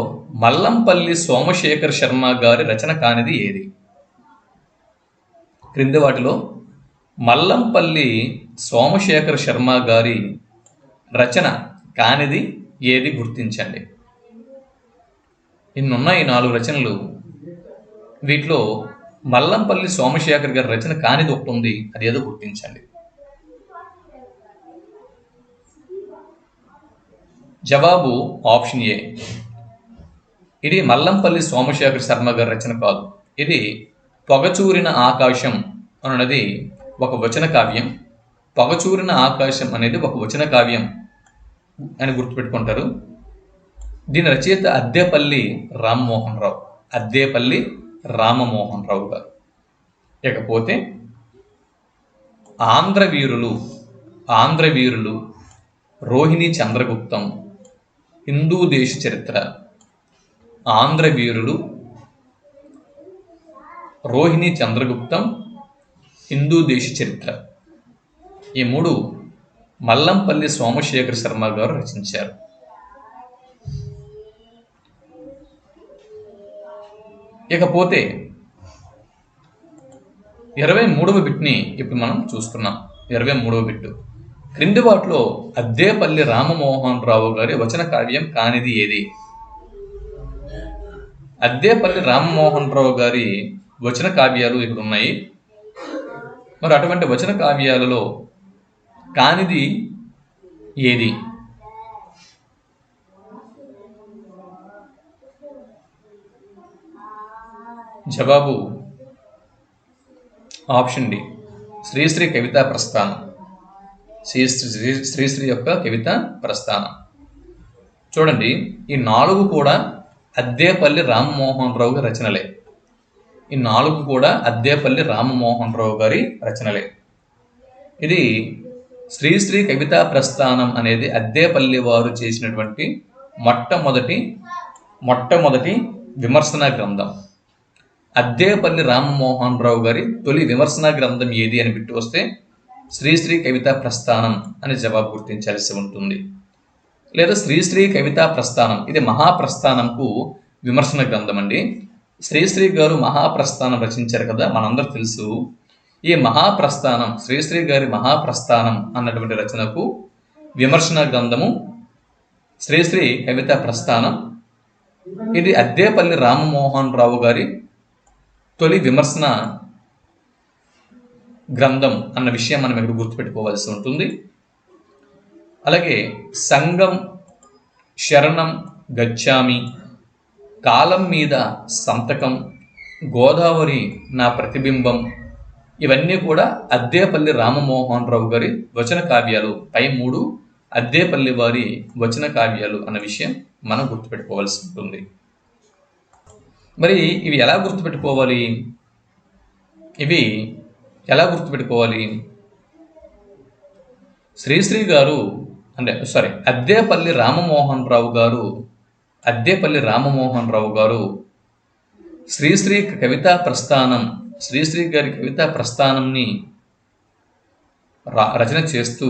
మల్లంపల్లి సోమశేఖర్ శర్మ గారి రచన కానిది ఏది? క్రింది వాటిలో మల్లంపల్లి సోమశేఖర్ శర్మ గారి రచన కానిది ఏది గుర్తించండి. ఇన్నున్నాయి 4 రచనలు. వీటిలో మల్లంపల్లి సోమశేఖర్ గారి రచన కానిది ఒకటి ఉంది, అది ఏదో గుర్తించండి. జవాబు ఆప్షన్ ఏ. ఇది మల్లంపల్లి సోమశేఖర్ శర్మ గారి రచన కాదు. ఇది పొగచూరిన ఆకాశం అన్నది ఒక వచన కావ్యం. పొగచూరిన ఆకాశం అనేది ఒక వచన కావ్యం అని గుర్తుపెట్టుకుంటారు. దీని రచయిత అద్దేపల్లి రామ్మోహన్ రావు. అద్దేపల్లి రామమోహన్ రావు గారు. ఇకపోతే ఆంధ్రవీరులు, రోహిణి చంద్రగుప్తం, హిందూ దేశ చరిత్ర. ఆంధ్రవీరులు, రోహిణి చంద్రగుప్తం, హిందూ దేశ చరిత్ర. ఈ 3 మల్లంపల్లి సోమశేఖర్ శర్మ గారు రచించారు. ఇకపోతే 23వ బిట్ని ఇప్పుడు మనం చూస్తున్నాం. 23వ బిట్టు, క్రింది వాటిలో అద్దేపల్లి రామమోహన్ రావు గారి వచన కావ్యం కానిది ఏది? అద్దేపల్లి రామమోహన్ రావు గారి వచన కావ్యాలు ఇక్కడ ఉన్నాయి. మరి అటువంటి వచన కావ్యాలలో కానిది ఏది? జవాబు ఆప్షన్ డి, శ్రీశ్రీ కవితా ప్రస్థానం. శ్రీశ్రీ యొక్క కవితా ప్రస్థానం. చూడండి, ఈ 4 కూడా అద్దేపల్లి రామమోహన్ రావు గారి రచనలే. ఈ 4 కూడా అద్దేపల్లి రామమోహన్ రావు గారి రచనలే. ఇది శ్రీశ్రీ కవితా ప్రస్థానం అనేది అద్దేపల్లి వారు చేసినటువంటి మొట్టమొదటి విమర్శనా గ్రంథం. అద్దేపల్లి రామమోహన్ రావు గారి తొలి విమర్శనా గ్రంథం ఏది అని బిట్టు వస్తే శ్రీశ్రీ కవితా ప్రస్థానం అని జవాబు గుర్తించాల్సి ఉంటుంది. లేదా శ్రీశ్రీ కవితా ప్రస్థానం, ఇది మహాప్రస్థానంకు విమర్శన గ్రంథం అండి. శ్రీశ్రీ గారు మహాప్రస్థానం రచించారు కదా, మనందరూ తెలుసు. ఈ మహాప్రస్థానం, శ్రీశ్రీ గారి మహాప్రస్థానం అన్నటువంటి రచనకు విమర్శన గ్రంథము శ్రీశ్రీ కవితా ప్రస్థానం. ఇది అద్దేపల్లి రామమోహన్ రావు గారి తొలి విమర్శన గ్రంథం అన్న విషయం మనం ఇక్కడ గుర్తుపెట్టుకోవాల్సి ఉంటుంది. అలాగే సంగం శరణం గచ్చామి, కాలం మీద సంతకం, గోదావరి నా ప్రతిబింబం, ఇవన్నీ కూడా అద్దేపల్లి రామమోహన్ రావు గారి వచన కావ్యాలు. పై 3 అద్దేపల్లి వారి వచన కావ్యాలు అన్న విషయం మనం గుర్తుపెట్టుకోవాల్సి ఉంటుంది. మరి ఇవి ఎలా గుర్తుపెట్టుకోవాలి? శ్రీశ్రీ గారు అద్దేపల్లి రామమోహన్ రావు గారు శ్రీశ్రీ కవితా ప్రస్థానం, శ్రీశ్రీ గారి కవితా ప్రస్థానంని రచన చేస్తూ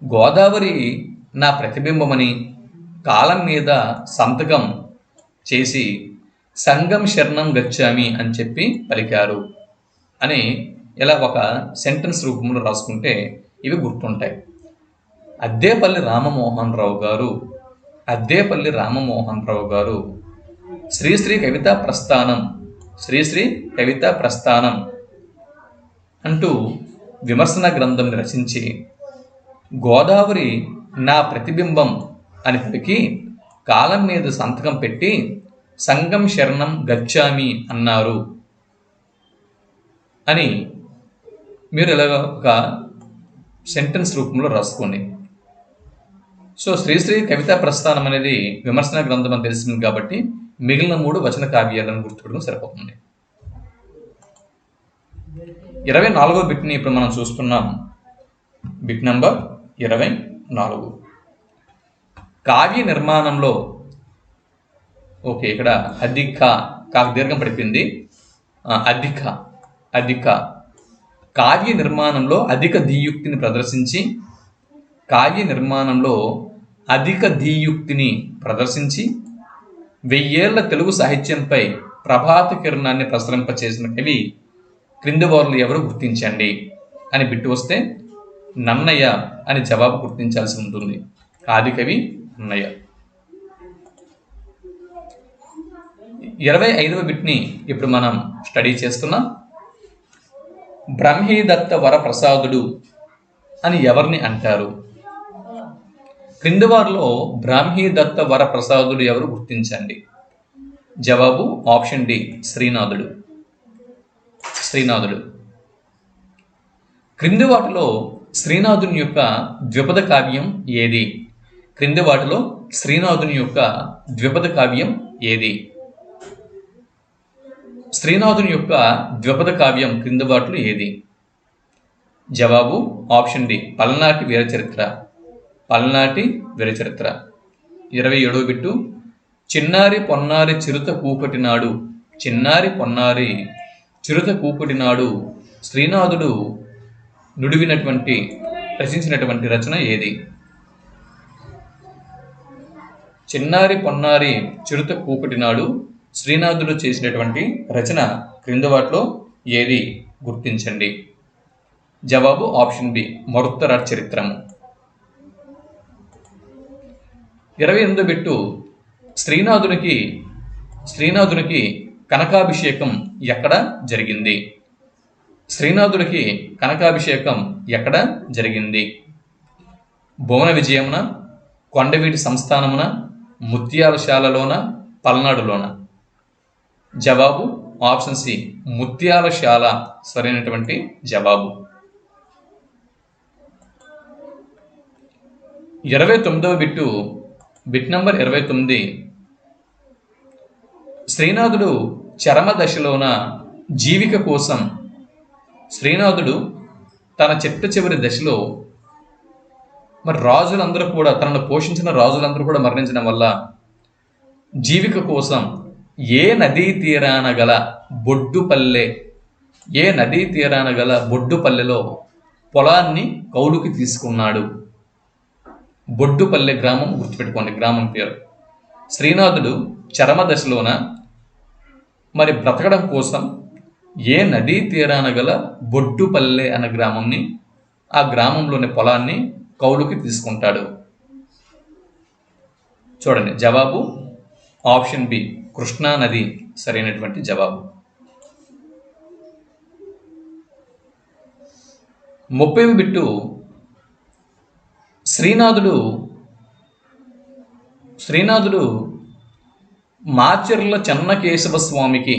గోదావరి నా ప్రతిబింబమని, కాలం మీద సంతకం చేసి సంగం శరణం గచ్చామి అని చెప్పి పలికారు అని ఇలా ఒక సెంటెన్స్ రూపంలో రాసుకుంటే ఇవి గుర్తుంటాయి. అద్దేపల్లి రామమోహన్ రావు గారు శ్రీశ్రీ కవితా ప్రస్థానం అంటూ విమర్శన గ్రంథం రచించి గోదావరి నా ప్రతిబింబం అని పలికి కాలం మీద సంతకం పెట్టి సంగం శరణం గచ్చామి అన్నారు అని మీరు ఇలాగ ఒక సెంటెన్స్ రూపంలో రాసుకోండి. సో శ్రీశ్రీ కవితా ప్రస్థానం అనేది విమర్శన గ్రంథం అని తెలిసింది కాబట్టి మిగిలిన 3 వచన కావ్యాలను గుర్తుపెట్టుకుని సరిపోతుంది. 24వ బిట్ని ఇప్పుడు మనం చూస్తున్నాం. Bit number 24. కావ్య నిర్మాణంలో ఇక్కడ అధిక దీర్ఘం పడిపోయింది. అధిక కావ్య నిర్మాణంలో అధిక దియుక్తిని ప్రదర్శించి కావ్య నిర్మాణంలో అధిక ధీయుక్తిని ప్రదర్శించి 1000 ఏళ్ల తెలుగు సాహిత్యంపై ప్రభాత కిరణాన్ని ప్రసరింపచేసిన కవి క్రింది వారిలో ఎవరు గుర్తించండి అని బిట్టు వస్తే నన్నయ్య అని జవాబు గుర్తించాల్సి ఉంటుంది. ఆదికవి నన్నయ్య. 25వ బిట్ని ఇప్పుడు మనం స్టడీ చేస్తున్నాం. బ్రహ్మీదత్త వరప్రసాదుడు అని ఎవరిని అంటారు? క్రింది వారిలో బ్రాహ్మీదత్త వరప్రసాదుడు ఎవరు గుర్తించండి. జవాబు ఆప్షన్ డి, శ్రీనాథుడు. శ్రీనాథుడు. క్రింది వాటిలో శ్రీనాథుని యొక్క ద్విపద కావ్యం ఏది? క్రింది వాటిలో శ్రీనాథుని యొక్క ద్విపద కావ్యం ఏది? శ్రీనాథుని యొక్క ద్విపద కావ్యం క్రింది వాటిలో ఏది? జవాబు ఆప్షన్ డి, పల్నాటి వీరచరిత్ర. పల్నాటి వీరచరిత్ర. 27వ బిట్టు. చిన్నారి పొన్నారి చిరుత కూకటినాడు. చిన్నారి పొన్నారి చిరుత కూకటినాడు శ్రీనాథుడు రచించినటువంటి రచన ఏది? చిన్నారి పొన్నారి చిరుత కూకటినాడు శ్రీనాథుడు చేసినటువంటి రచన క్రింది వాటిలో ఏది? గుర్తించండి. జవాబు ఆప్షన్ బి, మరుత్తర చరిత్రము. 28వ బిట్టు. శ్రీనాథునికి కనకాభిషేకం ఎక్కడ జరిగింది? శ్రీనాథుడికి కనకాభిషేకం ఎక్కడ జరిగింది? భువన విజయమున, కొండవీటి సంస్థానమున, ముత్యాలశాలలోన, పల్నాడులోన? జవాబు ఆప్షన్ సి, ముత్యాలశాల సరైనటువంటి జవాబు. 29వ బిట్టు. Bit number 29. శ్రీనాథుడు చరమ దశలోన జీవిక కోసం శ్రీనాథుడు తన చిట్ట చివరి దశలో మరి రాజులందరూ కూడా, తనను పోషించిన రాజులందరూ కూడా మరణించడం వల్ల జీవిక కోసం ఏ నదీ తీరాన గల బొడ్డుపల్లెలో పొలాన్ని కౌలుకి తీసుకున్నాడు? బొడ్డుపల్లె గ్రామం గుర్తుపెట్టుకోండి, గ్రామం పేరు. శ్రీనాథుడు చరమ దశలోన మరి బ్రతకడం కోసం ఏ నదీ తీరాన గల బొడ్డుపల్లె అన్న గ్రామంని, ఆ గ్రామంలోని పొలాన్ని కౌలుకి తీసుకుంటాడు? చూడండి, జవాబు ఆప్షన్ బి, కృష్ణా నది సరైనటువంటి జవాబు. 30వ బిట్టు. శ్రీనాథుడు మాచెర్ల చెన్నకేశవ స్వామికి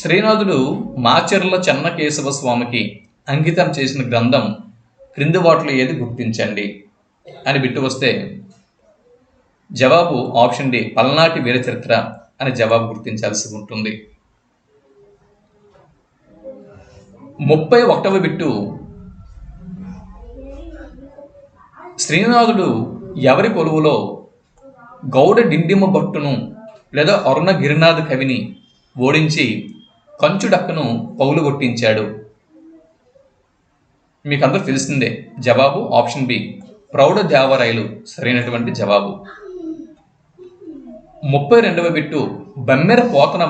శ్రీనాథుడు మాచెర్ల చెన్నకేశవ స్వామికి అంకితం చేసిన గ్రంథం క్రింది వాటిలో ఏది? గుర్తించండి అని బిట్టు వస్తే జవాబు ఆప్షన్ డి, పల్నాటి వీరచరిత్ర అని జవాబు గుర్తించాల్సి ఉంటుంది. 31వ బిట్టు. శ్రీనాథుడు ఎవరి కొలువులో గౌడ డిండిమ భట్టును లేదా అరుణ గిరినాథ్ కవిని ఓడించి కంచుడక్కను పౌలుగొట్టించాడు? మీకు అందరూ తెలిసిందే. జవాబు ఆప్షన్ బి, ప్రౌఢ దేవరాయలు సరైనటువంటి జవాబు. 32వ బిట్టు. బమ్మెర పోతన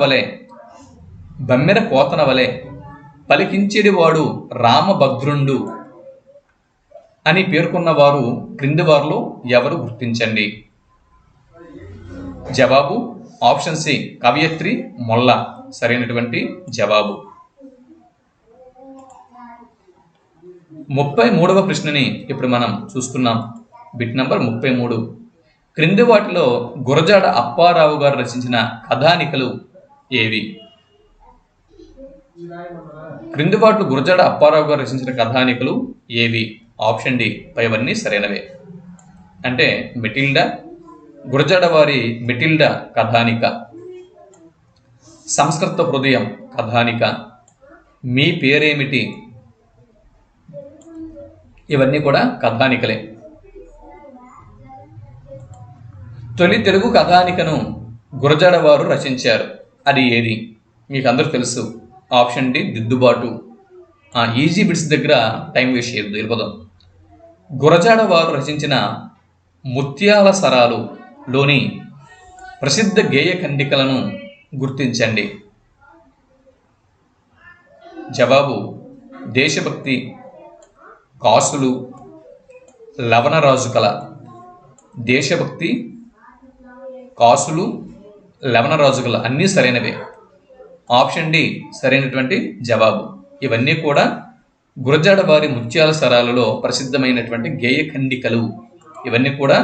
వలె పలికించేడివాడు రామభద్రుండు అని పేర్కొన్నవారు క్రింది వారిలో ఎవరు? గుర్తించండి. జవాబు ఆప్షన్ సి, కవయత్రి మొల్ల సరైనటువంటి జవాబు. 33వ ప్రశ్నని ఇప్పుడు మనం చూస్తున్నాం. Bit number 33. క్రింది వాటిలో గురజాడ అప్పారావు గారు రచించిన కథానికలు ఏవి? క్రింది వాటిలో గురజాడ అప్పారావు గారు రచించిన కథానికలు ఏవి? ఆప్షన్ డి, పైవన్నీ సరైనవే. అంటే మెటిల్డా, గురజాడ వారి మెటిల్డా కథానిక, సంస్కృత హృదయం కథానిక, మీ పేరేమిటి, ఇవన్నీ కూడా కథానికలే. తొలి తెలుగు కథానికను గురజాడ వారు రచించారు, అది ఏది? మీకు అందరూ తెలుసు. ఆప్షన్ డి, దిద్దుబాటు. ఈజీ బిట్స్ దగ్గర టైం వేస్ట్ చేయొద్దు, వెళ్ళిపోదాం. గురజాడ వారు రచించిన ముత్యాల సరాలులోని ప్రసిద్ధ గేయ ఖండికలను గుర్తించండి. జవాబు దేశభక్తి, కాసులు, లవణరాజు కళ. దేశభక్తి, కాసులు, లవణరాజు కళ అన్నీ సరైనవే. ఆప్షన్ డి సరైనటువంటి జవాబు. ఇవన్నీ కూడా గురజాడ వారి ముత్యాల సరాలలో ప్రసిద్ధమైనటువంటి గేయ ఖండికలు. ఇవన్నీ కూడా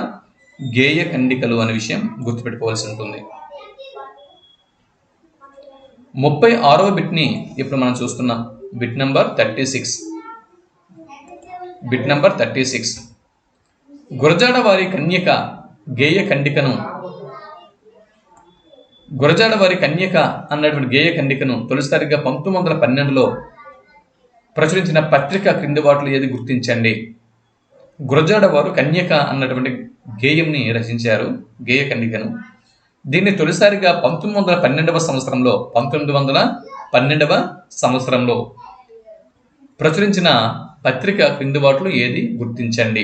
గేయ ఖండికలు అనే విషయం గుర్తుపెట్టుకోవాల్సి ఉంటుంది. 36వ బిట్ని ఇప్పుడు మనం చూస్తున్నాం. Bit number 36. Bit number 36. Gurajada వారి కన్యక గేయ ఖండికను, గురజాడ వారి కన్యక అన్నటువంటి గేయ ఖండికను తొలిసారిగా 1912లో ప్రచురించిన పత్రిక క్రింది వాటిలో ఏది గుర్తించండి. గురజాడ వారు కన్యక అన్నటువంటి గేయంని రచించారు, గేయ ఖండికను. దీన్ని తొలిసారిగా 1912వ సంవత్సరంలో ప్రచురించిన పత్రిక క్రింది వాటిలో ఏది గుర్తించండి.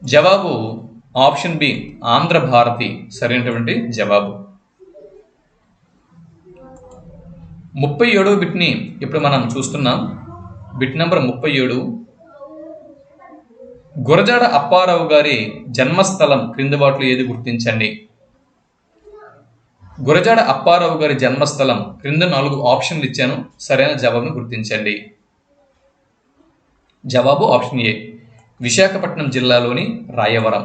జవాబు ఆప్షన్ బి ఆంధ్రభారతి సరైనటువంటి జవాబు. 37వ బిట్ని ఇప్పుడు మనం చూస్తున్నాం. Bit number 37. గురజాడ అప్పారావు గారి జన్మస్థలం క్రింది వాటిలో ఏది గుర్తించండి. గురజాడ అప్పారావు గారి జన్మస్థలం క్రింద 4 ఆప్షన్లు ఇచ్చాను, సరైన జవాబును గుర్తించండి. జవాబు ఆప్షన్ ఏ విశాఖపట్నం జిల్లాలోని రాయవరం.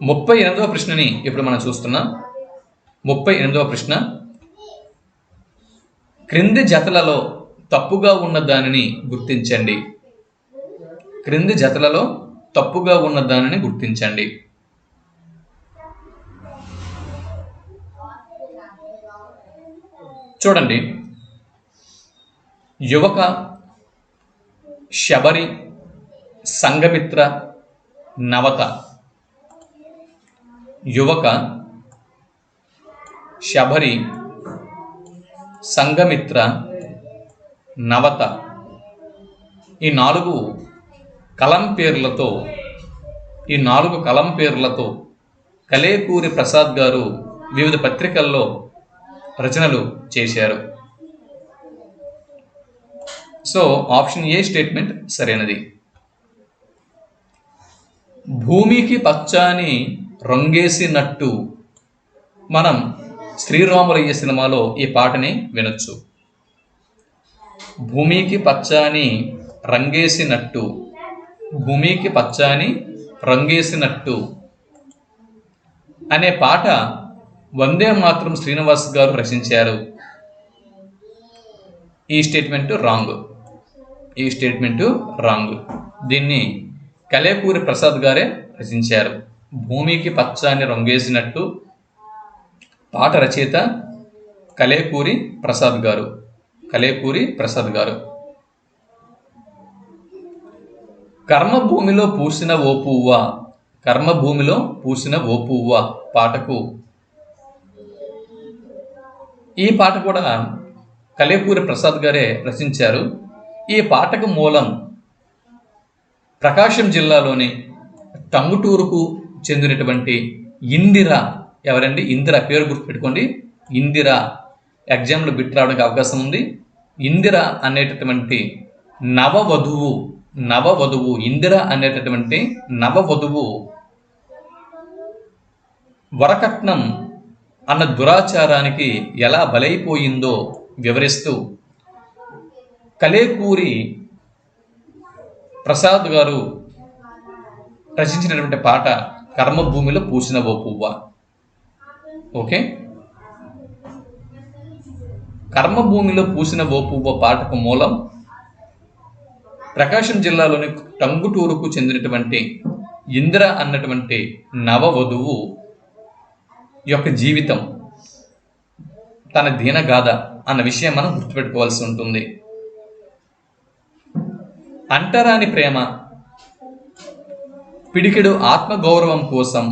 ముప్పై 38వ ప్రశ్నని ఇప్పుడు మనం చూస్తున్నాం. 38వ ప్రశ్న. క్రింది జతలలో తప్పుగా ఉన్న దానిని గుర్తించండి. క్రింది జతలలో తప్పుగా ఉన్న దానిని గుర్తించండి. చూడండి, యువక, శబరి, సంఘమిత్ర, నవత. యువక, శబరి, సంఘమిత్ర, నవత ఈ 4 కలం పేర్లతో కలేకూరి ప్రసాద్ గారు వివిధ పత్రికల్లో రచనలు చేశారు. సో ఆప్షన్ ఏ స్టేట్మెంట్ సరైనది. భూమికి పచ్చాని రంగేసినట్టు మనం శ్రీరాములయ్య సినిమాలో ఈ పాటని వినొచ్చు. భూమికి పచ్చాని రంగేసినట్టు, భూమికి పచ్చాని రంగేసినట్టు అనే పాట వందే మాతరం శ్రీనివాస్ గారు రచించారు. ఈ స్టేట్మెంటు రాంగ్. దీన్ని కలేకూరి ప్రసాద్ గారే రచించారు. భూమికి పచ్చాని రంగేసినట్టు పాట రచయిత కలేకూరి ప్రసాద్ గారు. కర్మభూమిలో పూసిన ఓ పువ్వ పాటకు, ఈ పాట కూడా కలేకూరి ప్రసాద్ గారే రచించారు. ఈ పాటకు మూలం ప్రకాశం జిల్లాలోని టంగుటూరుకు చెందినటువంటి ఇందిర. ఎవరండి? ఇందిర. పేరు గుర్తుపెట్టుకోండి, ఇందిర. ఎగ్జామ్లో బిట్ రావడానికి అవకాశం ఉంది. ఇందిర అనేటటువంటి నవవధువు ఇందిర అనేటటువంటి నవవధువు వరకట్నం అన్న దురాచారానికి ఎలా బలైపోయిందో వివరిస్తూ కలేకూరి ప్రసాద్ గారు రచించినటువంటి పాట కర్మభూమిలో పూసిన ఓ పువ్వ. ఓకే, కర్మభూమిలో పూసిన ఓ పువ్వ పాటకు మూలం ప్రకాశం జిల్లాలోని టంగుటూరుకు చెందినటువంటి ఇందిర అన్నటువంటి నవవధువు యొక్క జీవితం, తన దీనగాథ అన్న విషయం మనం గుర్తుపెట్టుకోవాల్సి ఉంటుంది. అంటరాని ప్రేమ పిడికెడు ఆత్మగౌరవం కోసం,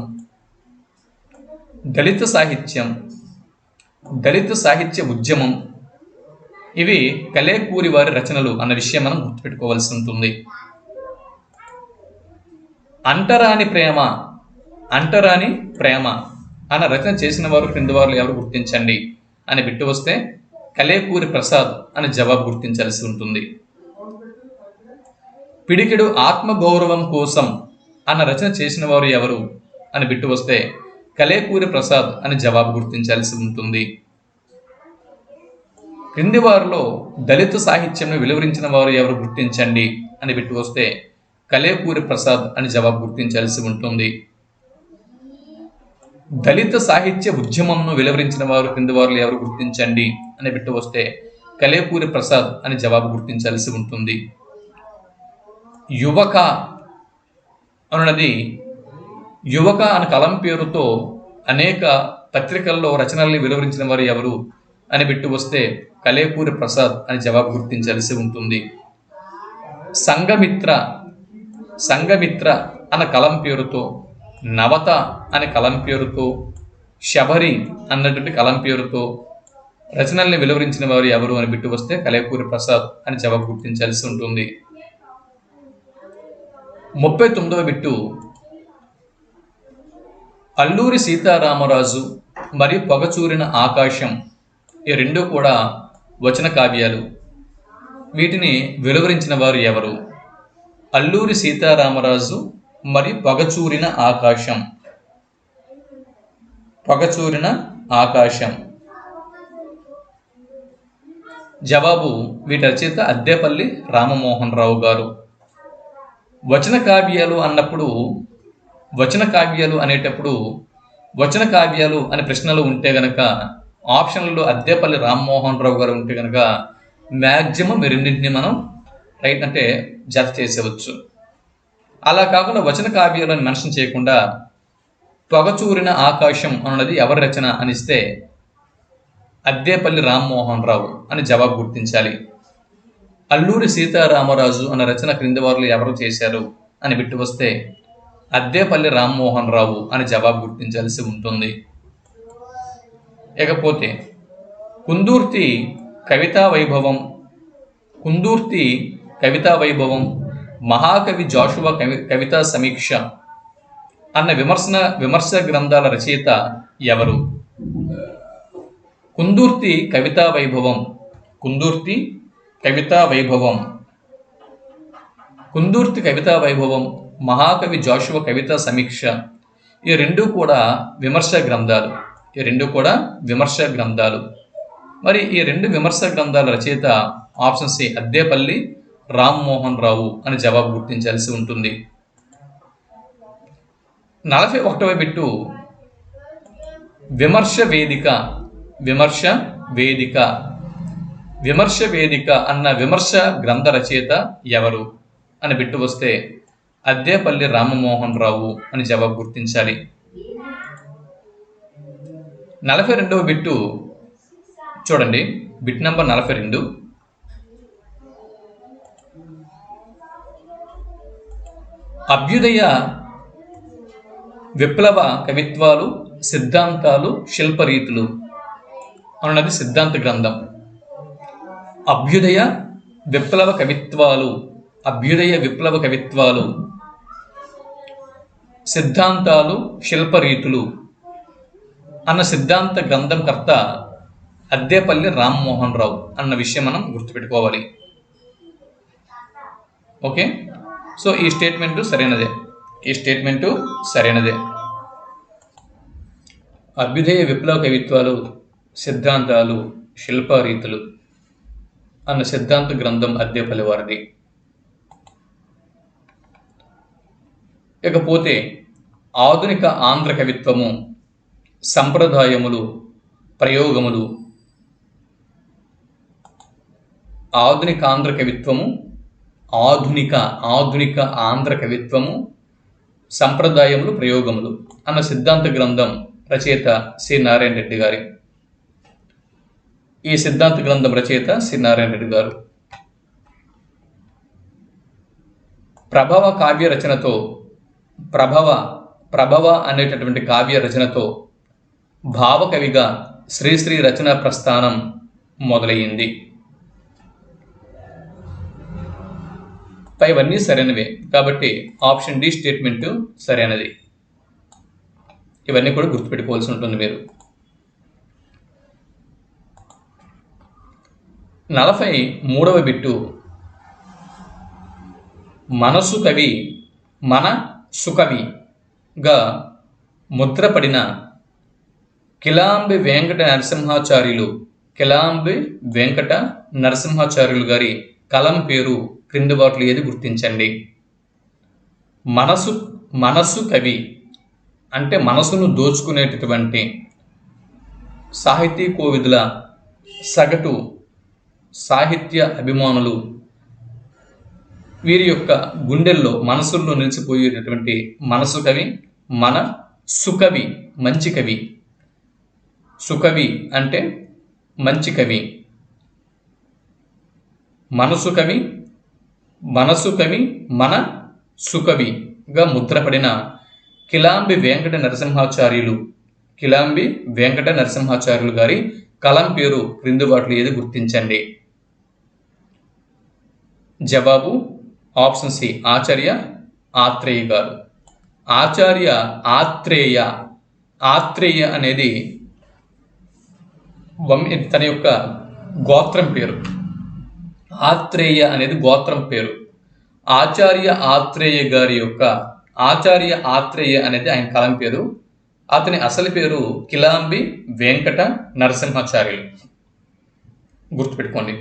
దళిత సాహిత్యం, దళిత సాహిత్య ఉద్యమం, ఇవి కలేకూరి వారి రచనలు అన్న విషయం మనం గుర్తుపెట్టుకోవాల్సి ఉంటుంది. అంటరాని ప్రేమ, అంటరాని ప్రేమ అన్న రచన చేసిన వారు క్రింది వారు ఎవరు గుర్తించండి అని బిట్టు వస్తే కలేకూరి ప్రసాద్ అని జవాబు గుర్తించాల్సి ఉంటుంది. పిడికెడు ఆత్మగౌరవం కోసం అన్న రచన చేసిన వారు ఎవరు అని బిట్టు వస్తే కలేకూరి ప్రసాద్ అని జవాబు గుర్తించాల్సి ఉంటుంది. క్రింది వారిలో దళిత సాహిత్యంను వెలువరించిన వారు ఎవరు గుర్తించండి అని బిట్టు వస్తే కలేకూరి ప్రసాద్ అని జవాబు గుర్తించాల్సి ఉంటుంది. దళిత సాహిత్య ఉద్యమంను వెలువరించిన వారు క్రింది వారు ఎవరు గుర్తించండి అని బిట్టు వస్తే కలేకూరి ప్రసాద్ అని జవాబు గుర్తించాల్సి ఉంటుంది. యువక అనున్నది యువక అనే కలం పేరుతో అనేక పత్రికల్లో రచనల్ని వెలువరించిన వారు ఎవరు అని బిట్టు వస్తే కలేకూరి ప్రసాద్ అని జవాబు గుర్తించాల్సి ఉంటుంది. సంఘమిత్ర, సంఘమిత్ర అన్న కలం పేరుతో, నవత అనే కలం పేరుతో, శబరి అన్నటువంటి కలం పేరుతో రచనల్ని వెలువరించిన వారు ఎవరు అని బిట్టు వస్తే కలేకూరి ప్రసాద్ అని జవాబు గుర్తించాల్సి ఉంటుంది. 39వ బిట్టు అల్లూరి సీతారామరాజు మరియు పొగచూరిన ఆకాశం, ఈ రెండు కూడా వచన కావ్యాలు. వీటిని వెలువరించిన వారు ఎవరు? అల్లూరి సీతారామరాజు మరియు పొగచూరిన ఆకాశం. పొగచూరిన ఆకాశం జవాబు వీటి రచయిత అద్దేపల్లి రామమోహన్ రావు గారు. వచన కావ్యాలు అన్నప్పుడు, వచన కావ్యాలు అనేటప్పుడు వచన కావ్యాలు అనే ప్రశ్నలు ఉంటే గనక ఆప్షన్లలో అద్దేపల్లి రామమోహన్ రావు గారు ఉంటే కనుక మ్యాక్సిమం రెండింటిని మనం రైట్ అంటే జత చేసేవచ్చు. అలా కాకుండా వచన కావ్యాలను మెన్షన్ చేయకుండా పొగచూరిన ఆకాశం అన్నది ఎవరి రచన అనిస్తే అద్దేపల్లి రామమోహన్ రావు అని జవాబు గుర్తించాలి. అల్లూరి సీతారామరాజు అన్న రచన క్రింది వారు ఎవరు చేశారు అని బిట్టు వస్తే అద్దేపల్లి రామమోహన్ రావు అని జవాబు గుర్తించాల్సి ఉంటుంది. ఇకపోతే కుందూర్తి కవితా వైభవం, కుందూర్తి కవితా వైభవం, మహాకవి జాషువా కవితా సమీక్ష అన్న విమర్శ గ్రంథాల రచయిత ఎవరు? కుందూర్తి కవితా వైభవం, కుందూర్తి కవితా వైభవం, కుందూర్తి కవితా వైభవం, మహాకవి జాషువా కవితా సమీక్ష, ఈ రెండు కూడా విమర్శ గ్రంథాలు. ఈ రెండు కూడా విమర్శ గ్రంథాలు. మరి ఈ రెండు విమర్శ గ్రంథాల రచయిత ఆప్షన్ సి అద్దేపల్లి రామమోహన్ రావు అని జవాబు గుర్తించాల్సి ఉంటుంది. 41వ బిట్టు విమర్శ వేదిక, విమర్శ వేదిక, విమర్శ వేదిక అన్న విమర్శ గ్రంథ రచయిత ఎవరు అని బిట్టు వస్తే అద్దేపల్లి రామమోహన్ రావు అని జవాబు గుర్తించాలి. 42వ బిట్టు చూడండి, బిట్ నంబర్ 42. అభ్యుదయ విప్లవ కవిత్వాలు, సిద్ధాంతాలు, శిల్పరీతులు అన్నది సిద్ధాంత గ్రంథం. అభ్యుదయ విప్లవ కవిత్వాలు, అభ్యుదయ విప్లవ కవిత్వాలు, సిద్ధాంతాలు, శిల్పరీతులు అన్న సిద్ధాంత గ్రంథం కర్త అద్దేపల్లి రామమోహన్ రావు అన్న విషయం మనం గుర్తుపెట్టుకోవాలి. ఓకే, సో ఈ స్టేట్మెంటు సరైనదే, ఈ స్టేట్మెంటు సరైనదే. అభ్యుదయ విప్లవ కవిత్వాలు, సిద్ధాంతాలు, శిల్పరీతులు అన్న సిద్ధాంత గ్రంథం అద్దేపల్లి వారిది. ఇకపోతే ఆధునిక ఆంధ్ర కవిత్వము, సంప్రదాయములు, ప్రయోగములు. ఆధునిక ఆంధ్ర కవిత్వము, ఆధునిక ఆంధ్ర కవిత్వము, సంప్రదాయములు, ప్రయోగములు అన్న సిద్ధాంత గ్రంథం రచయిత సి నారాయణ రెడ్డి గారి. ఈ సిద్ధాంత గ్రంథం రచయిత సి నారాయణ రెడ్డి గారు. ప్రభావ కావ్య రచనతో ప్రభవ ప్రభవ అనేటటువంటి కావ్య రచనతో భావకవిగా శ్రీశ్రీ రచనా ప్రస్థానం మొదలయ్యింది. పైవన్నీ సరైనవే కాబట్టి ఆప్షన్ డి స్టేట్మెంట్ సరైనది. ఇవన్నీ కూడా గుర్తుపెట్టుకోవాల్సి ఉంటుంది మీరు. 43వ బిట్టు మనసు కవి మన సుకవిగా ముద్రపడిన కిలాంబి వెంకట నరసింహాచార్యులు గారి కలం పేరు క్రింది వాటిలో ఏది గుర్తించండి. మనసు కవి అంటే మనసును దోచుకునేటటువంటి సాహితీ కోవిదుల సగటు సాహిత్య అభిమానులు వీరి యొక్క గుండెల్లో మనసుల్లో నిలిచిపోయేటటువంటి మనసు కవి మన సుకవి మంచి కవి. సుకవి అంటే మంచి కవి. మనసు కవి మన సుకవిగా ముద్రపడిన కిలాంబి వెంకట నరసింహాచార్యులు గారి కలం పేరు క్రింది వాటిలో ఏది గుర్తించండి. జవాబు ఆప్షన్ సి ఆచార్య ఆత్రేయ గారు. ఆచార్య ఆత్రేయ అనేది తన యొక్క గోత్రం పేరు. ఆత్రేయ అనేది గోత్రం పేరు. ఆచార్య ఆత్రేయ అనేది ఆయన కలం పేరు. అతని అసలు పేరు కిలాంబి వెంకట నరసింహాచార్యులు. గుర్తుపెట్టుకోండి.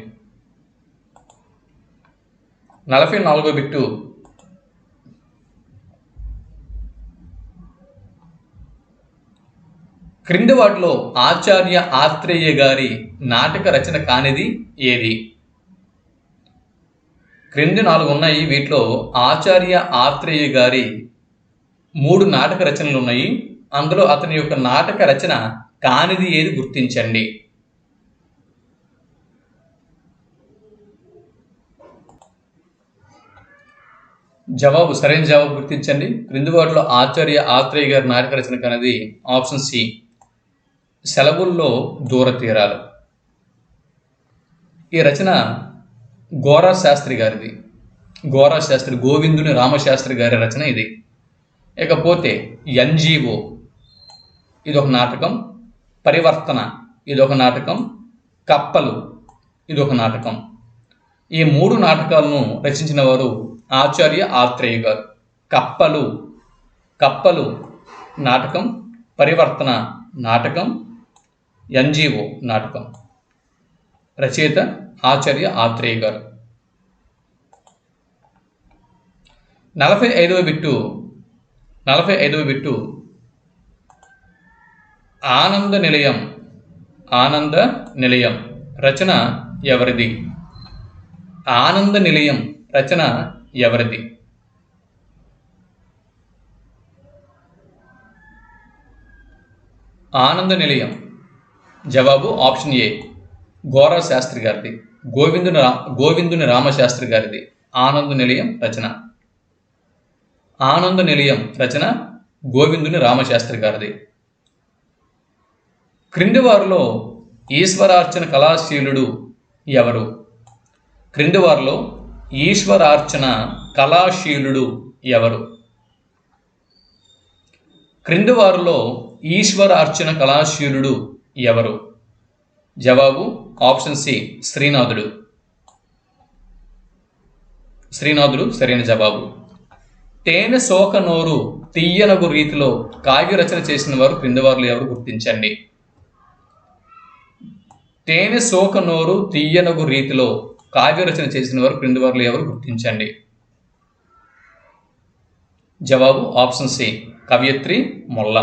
44వ బిట్టు క్రింది వాటిలో ఆచార్య ఆత్రేయ గారి నాటక రచన కానిది ఏది? క్రింది 4 ఉన్నాయి. వీటిలో ఆచార్య ఆత్రేయ గారి 3 నాటక రచనలు ఉన్నాయి. అందులో అతని యొక్క నాటక రచన కానిది ఏది గుర్తించండి. జవాబు సరైన జవాబు గుర్తించండి. క్రింది వాటిలో ఆచార్య ఆత్రేయ గారి నాటక రచన కానిది ఆప్షన్ సి సెలవుల్లో దూర తీరాలు. ఈ రచన గోరా శాస్త్రి గారిది. గోవిందుని రామశాస్త్రి గారి రచన ఇది. ఇకపోతే ఎన్జిఓ ఇదొక నాటకం, పరివర్తన ఇదొక నాటకం, కప్పలు ఇదొక నాటకం. ఈ 3 నాటకాలను రచించిన వారు ఆచార్య ఆత్రేయ గారు. కప్పలు నాటకం, పరివర్తన నాటకం, ఎన్జిఓ నాటకం. రచయిత ఆచార్య ఆత్రేయ గారు. 45వ బిట్టు ఆనంద నిలయం రచన ఎవరిది? ఆనంద నిలయం రచన ఎవరిది? ఆనంద నిలయం జవాబు ఆప్షన్ ఏ గోరా శాస్త్రి గారిది. గోవిందుని రామశాస్త్రి గారిది ఆనంద నిలయం రచన. గోవిందుని రామశాస్త్రి గారిది. క్రింది వారిలో ఈశ్వరార్చన కళాశీలుడు ఎవరు? క్రింది వారిలో ఈశ్వరార్చన కళాశీలుడు ఎవరు? క్రింది వారిలో ఈశ్వరార్చన కళాశీలుడు ఎవరు? జవాబు ఆప్షన్ సి శ్రీనాథుడు సరైన జవాబు. తేనె సోక నోరు తీయనగు రీతిలో కావ్య రచన చేసిన వారు క్రింది వారిలో ఎవరు గుర్తించండి. తేనె సోక నోరు తీయనగు రీతిలో కావ్య రచన చేసిన వారు క్రింది వారిలో ఎవరు గుర్తించండి. జవాబు ఆప్షన్ సి కవయిత్రి మొల్ల.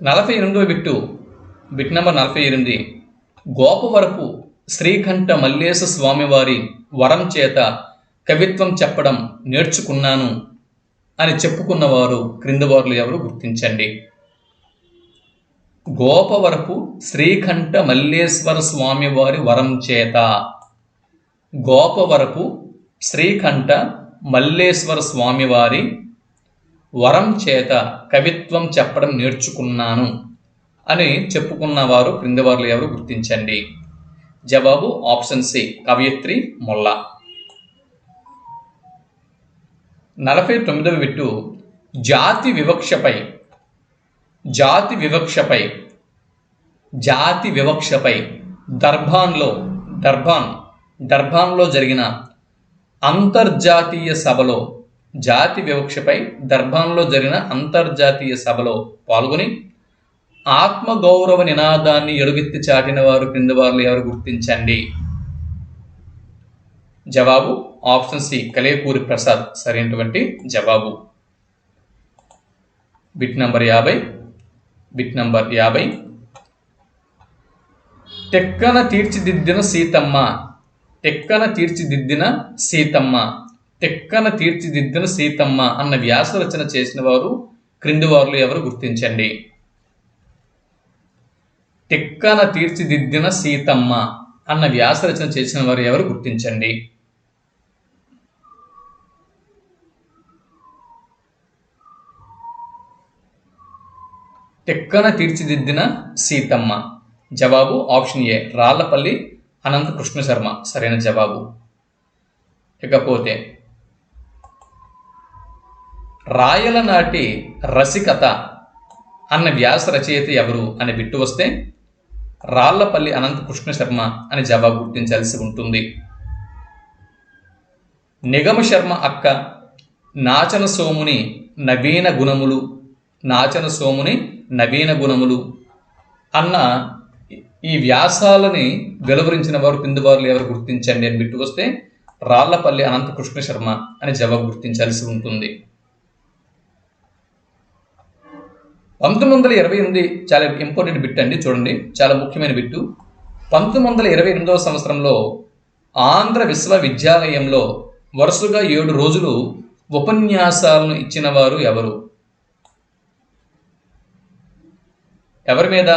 48వ బిట్ నెంబర్ 48. గోపవరపు శ్రీకంఠ మల్లేశ స్వామివారి వరం చేత కవిత్వం చెప్పడం నేర్చుకున్నాను అని చెప్పుకున్నవారు క్రింది వారిలో ఎవరు గుర్తించండి. గోపవరపు శ్రీకంఠ మల్లేశ్వర స్వామివారి వరం చేత. గోపవరపు శ్రీకంఠ మల్లేశ్వర స్వామివారి వరం చేత కవిత్వం చెప్పడం నేర్చుకున్నాను అని చెప్పుకున్నవారు క్రింది వారిలో ఎవరు గుర్తించండి. జవాబు ఆప్షన్ సి, కవయిత్రి మొల్ల. 49వ బిట్టు జాతి వివక్షపై దర్బాన్లో జరిగిన అంతర్జాతీయ సభలో పాల్గొని ఆత్మగౌరవ నినాదాన్ని ఎలుగెత్తి చాటిన వారు క్రింది వారిలో ఎవరు గుర్తించండి. జవాబు ఆప్షన్ సి, కలేకూరి ప్రసాద్ సరైనటువంటి జవాబు. Bit number 50. తెక్కన తీర్చిదిద్దిన సీతమ్మ అన్న వ్యాస రచన చేసిన వారు క్రింది వారిలో ఎవరు గుర్తించండి. తెక్కన తీర్చిదిద్దిన సీతమ్మ అన్న వ్యాస రచన చేసిన వారు ఎవరు గుర్తించండి. తెక్కన తీర్చిదిద్దిన సీతమ్మ. జవాబు ఆప్షన్ ఏ, రాళ్లపల్లి అనంత కృష్ణ శర్మ సరైన జవాబు. ఇకపోతే రాయల నాటి రసికత అన్న వ్యాస రచయిత ఎవరు అని బిట్టు వస్తే రాళ్లపల్లి అనంత కృష్ణ శర్మ అని జవాబు గుర్తించాల్సి ఉంటుంది. నిగమ శర్మ అక్క నాచన సోముని నవీన గుణములు అన్న ఈ వ్యాసాలని వెలువరించిన వారు కింది వారిలో ఎవరు గుర్తించండి అని బిట్టు వస్తే రాళ్లపల్లి అనంత కృష్ణ శర్మ అని జవాబు గుర్తించాల్సి ఉంటుంది. 1928 చాలా ఇంపార్టెంట్ బిట్ అండి, చూడండి, చాలా ముఖ్యమైన బిట్టు. 1928వ సంవత్సరంలో ఆంధ్ర విశ్వవిద్యాలయంలో వరుసగా 7 రోజులు ఉపన్యాసాలను ఇచ్చిన వారు ఎవరు? ఎవరి మీద?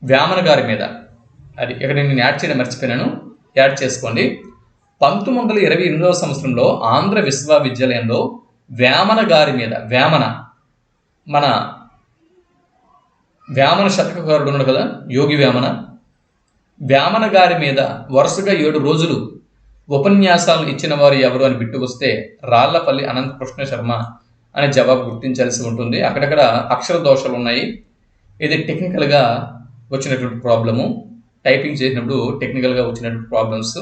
వేమన గారి మీద. అది ఇక్కడ నేను యాడ్ చేయడం మర్చిపోయినాను, యాడ్ చేసుకోండి. 1928వ సంవత్సరంలో ఆంధ్ర విశ్వవిద్యాలయంలో వేమన గారి మీద, మన వేమన శతకకారుడు ఉన్నాడు కదా, యోగి వేమన గారి మీద వరుసగా 7 రోజులు ఉపన్యాసాలు ఇచ్చిన వారు ఎవరు అని బిట్టుకొస్తే రాళ్లపల్లి అనంత కృష్ణ శర్మ అనే జవాబు గుర్తించాల్సి ఉంటుంది. అక్కడక్కడ అక్షర దోషాలు ఉన్నాయి. ఇది టెక్నికల్గా వచ్చినటువంటి ప్రాబ్లము, టైపింగ్ చేసినప్పుడు టెక్నికల్గా వచ్చినటువంటి ప్రాబ్లమ్స్.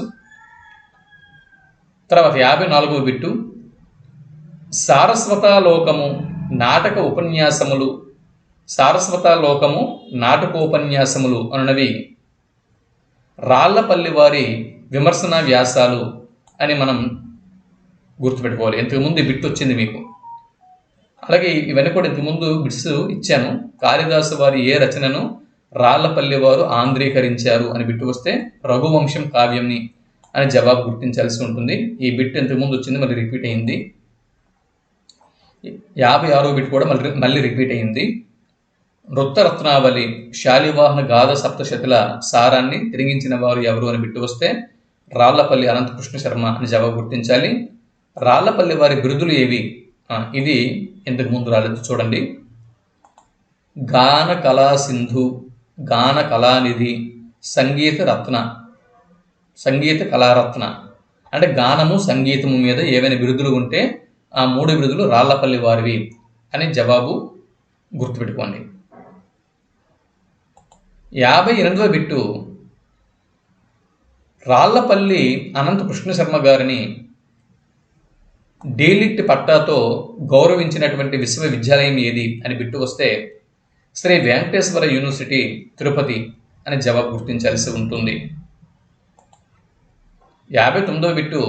తర్వాత 54వ బిట్టు సారస్వతాలోకము నాటకోపన్యాసములు అనునవి రాళ్లపల్లి వారి విమర్శన వ్యాసాలు అని మనం గుర్తుపెట్టుకోవాలి. ఇంతకుముందు ఈ బిట్ వచ్చింది మీకు. అలాగే ఇవన్నీ కూడా ఇంతకుముందు బిట్స్ ఇచ్చాను. కాళిదాసు వారి ఏ రచనను రాళ్లపల్లి వారు ఆంధ్రీకరించారు అని బిట్టు వస్తే రఘువంశం కావ్యంని అని జవాబు గుర్తించాల్సి ఉంటుంది. ఈ బిట్ ఇంతకుముందు వచ్చింది, మళ్ళీ రిపీట్ అయింది. 56వ బిట్ కూడా మళ్ళీ రిపీట్ అయింది. నృత్తరత్నావళి శాలివాహన గాథ సప్తశతుల సారాన్ని తిరిగించిన వారు ఎవరు అని బిట్టు వస్తే రాళ్లపల్లి అనంత కృష్ణ శర్మ అని జవాబు గుర్తించాలి. రాళ్లపల్లి వారి బిరుదులు ఏవి? ఇది ఇంతకు ముందు రాలేదు, చూడండి. గాన కళా సింధు, గాన కళానిధి, సంగీత కళారత్న. అంటే గానము సంగీతము మీద ఏవైనా బిరుదులు ఉంటే ఆ 3 బిరుదులు రాళ్లపల్లి వారివి అని జవాబు గుర్తుపెట్టుకోండి. 58వ బిట్టు రాళ్లపల్లి అనంత కృష్ణ శర్మ గారిని డీలిట్ పట్టాతో గౌరవించినటువంటి విశ్వవిద్యాలయం ఏది అని బిట్టు వస్తే శ్రీ వెంకటేశ్వర యూనివర్సిటీ తిరుపతి అని జవాబు గుర్తించాల్సి ఉంటుంది. 59వ బిట్టు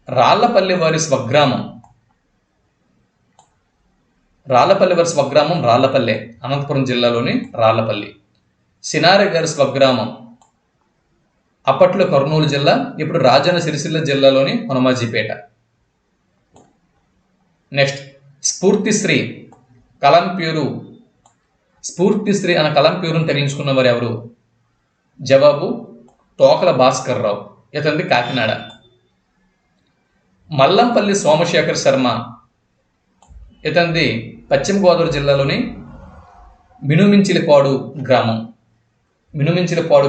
రాళ్లపల్లి వారి స్వగ్రామం రాళ్లపల్లె, అనంతపురం జిల్లాలోని రాళ్లపల్లి. సినారె గారి స్వగ్రామం అప్పట్లో కర్నూలు జిల్లా, ఇప్పుడు రాజన్న సిరిసిల్ల జిల్లాలోని హనుమాజీపేట. నెక్స్ట్ స్ఫూర్తిశ్రీ అన్న కలంప్యూరును తగిలించుకున్న వారు ఎవరు? జవాబు తోకల భాస్కర్ రావు, ఇతనిది కాకినాడ. మల్లంపల్లి సోమశేఖర్ శర్మ, ఇతనిది పశ్చిమ గోదావరి జిల్లాలోని మినుమించిలిపాడు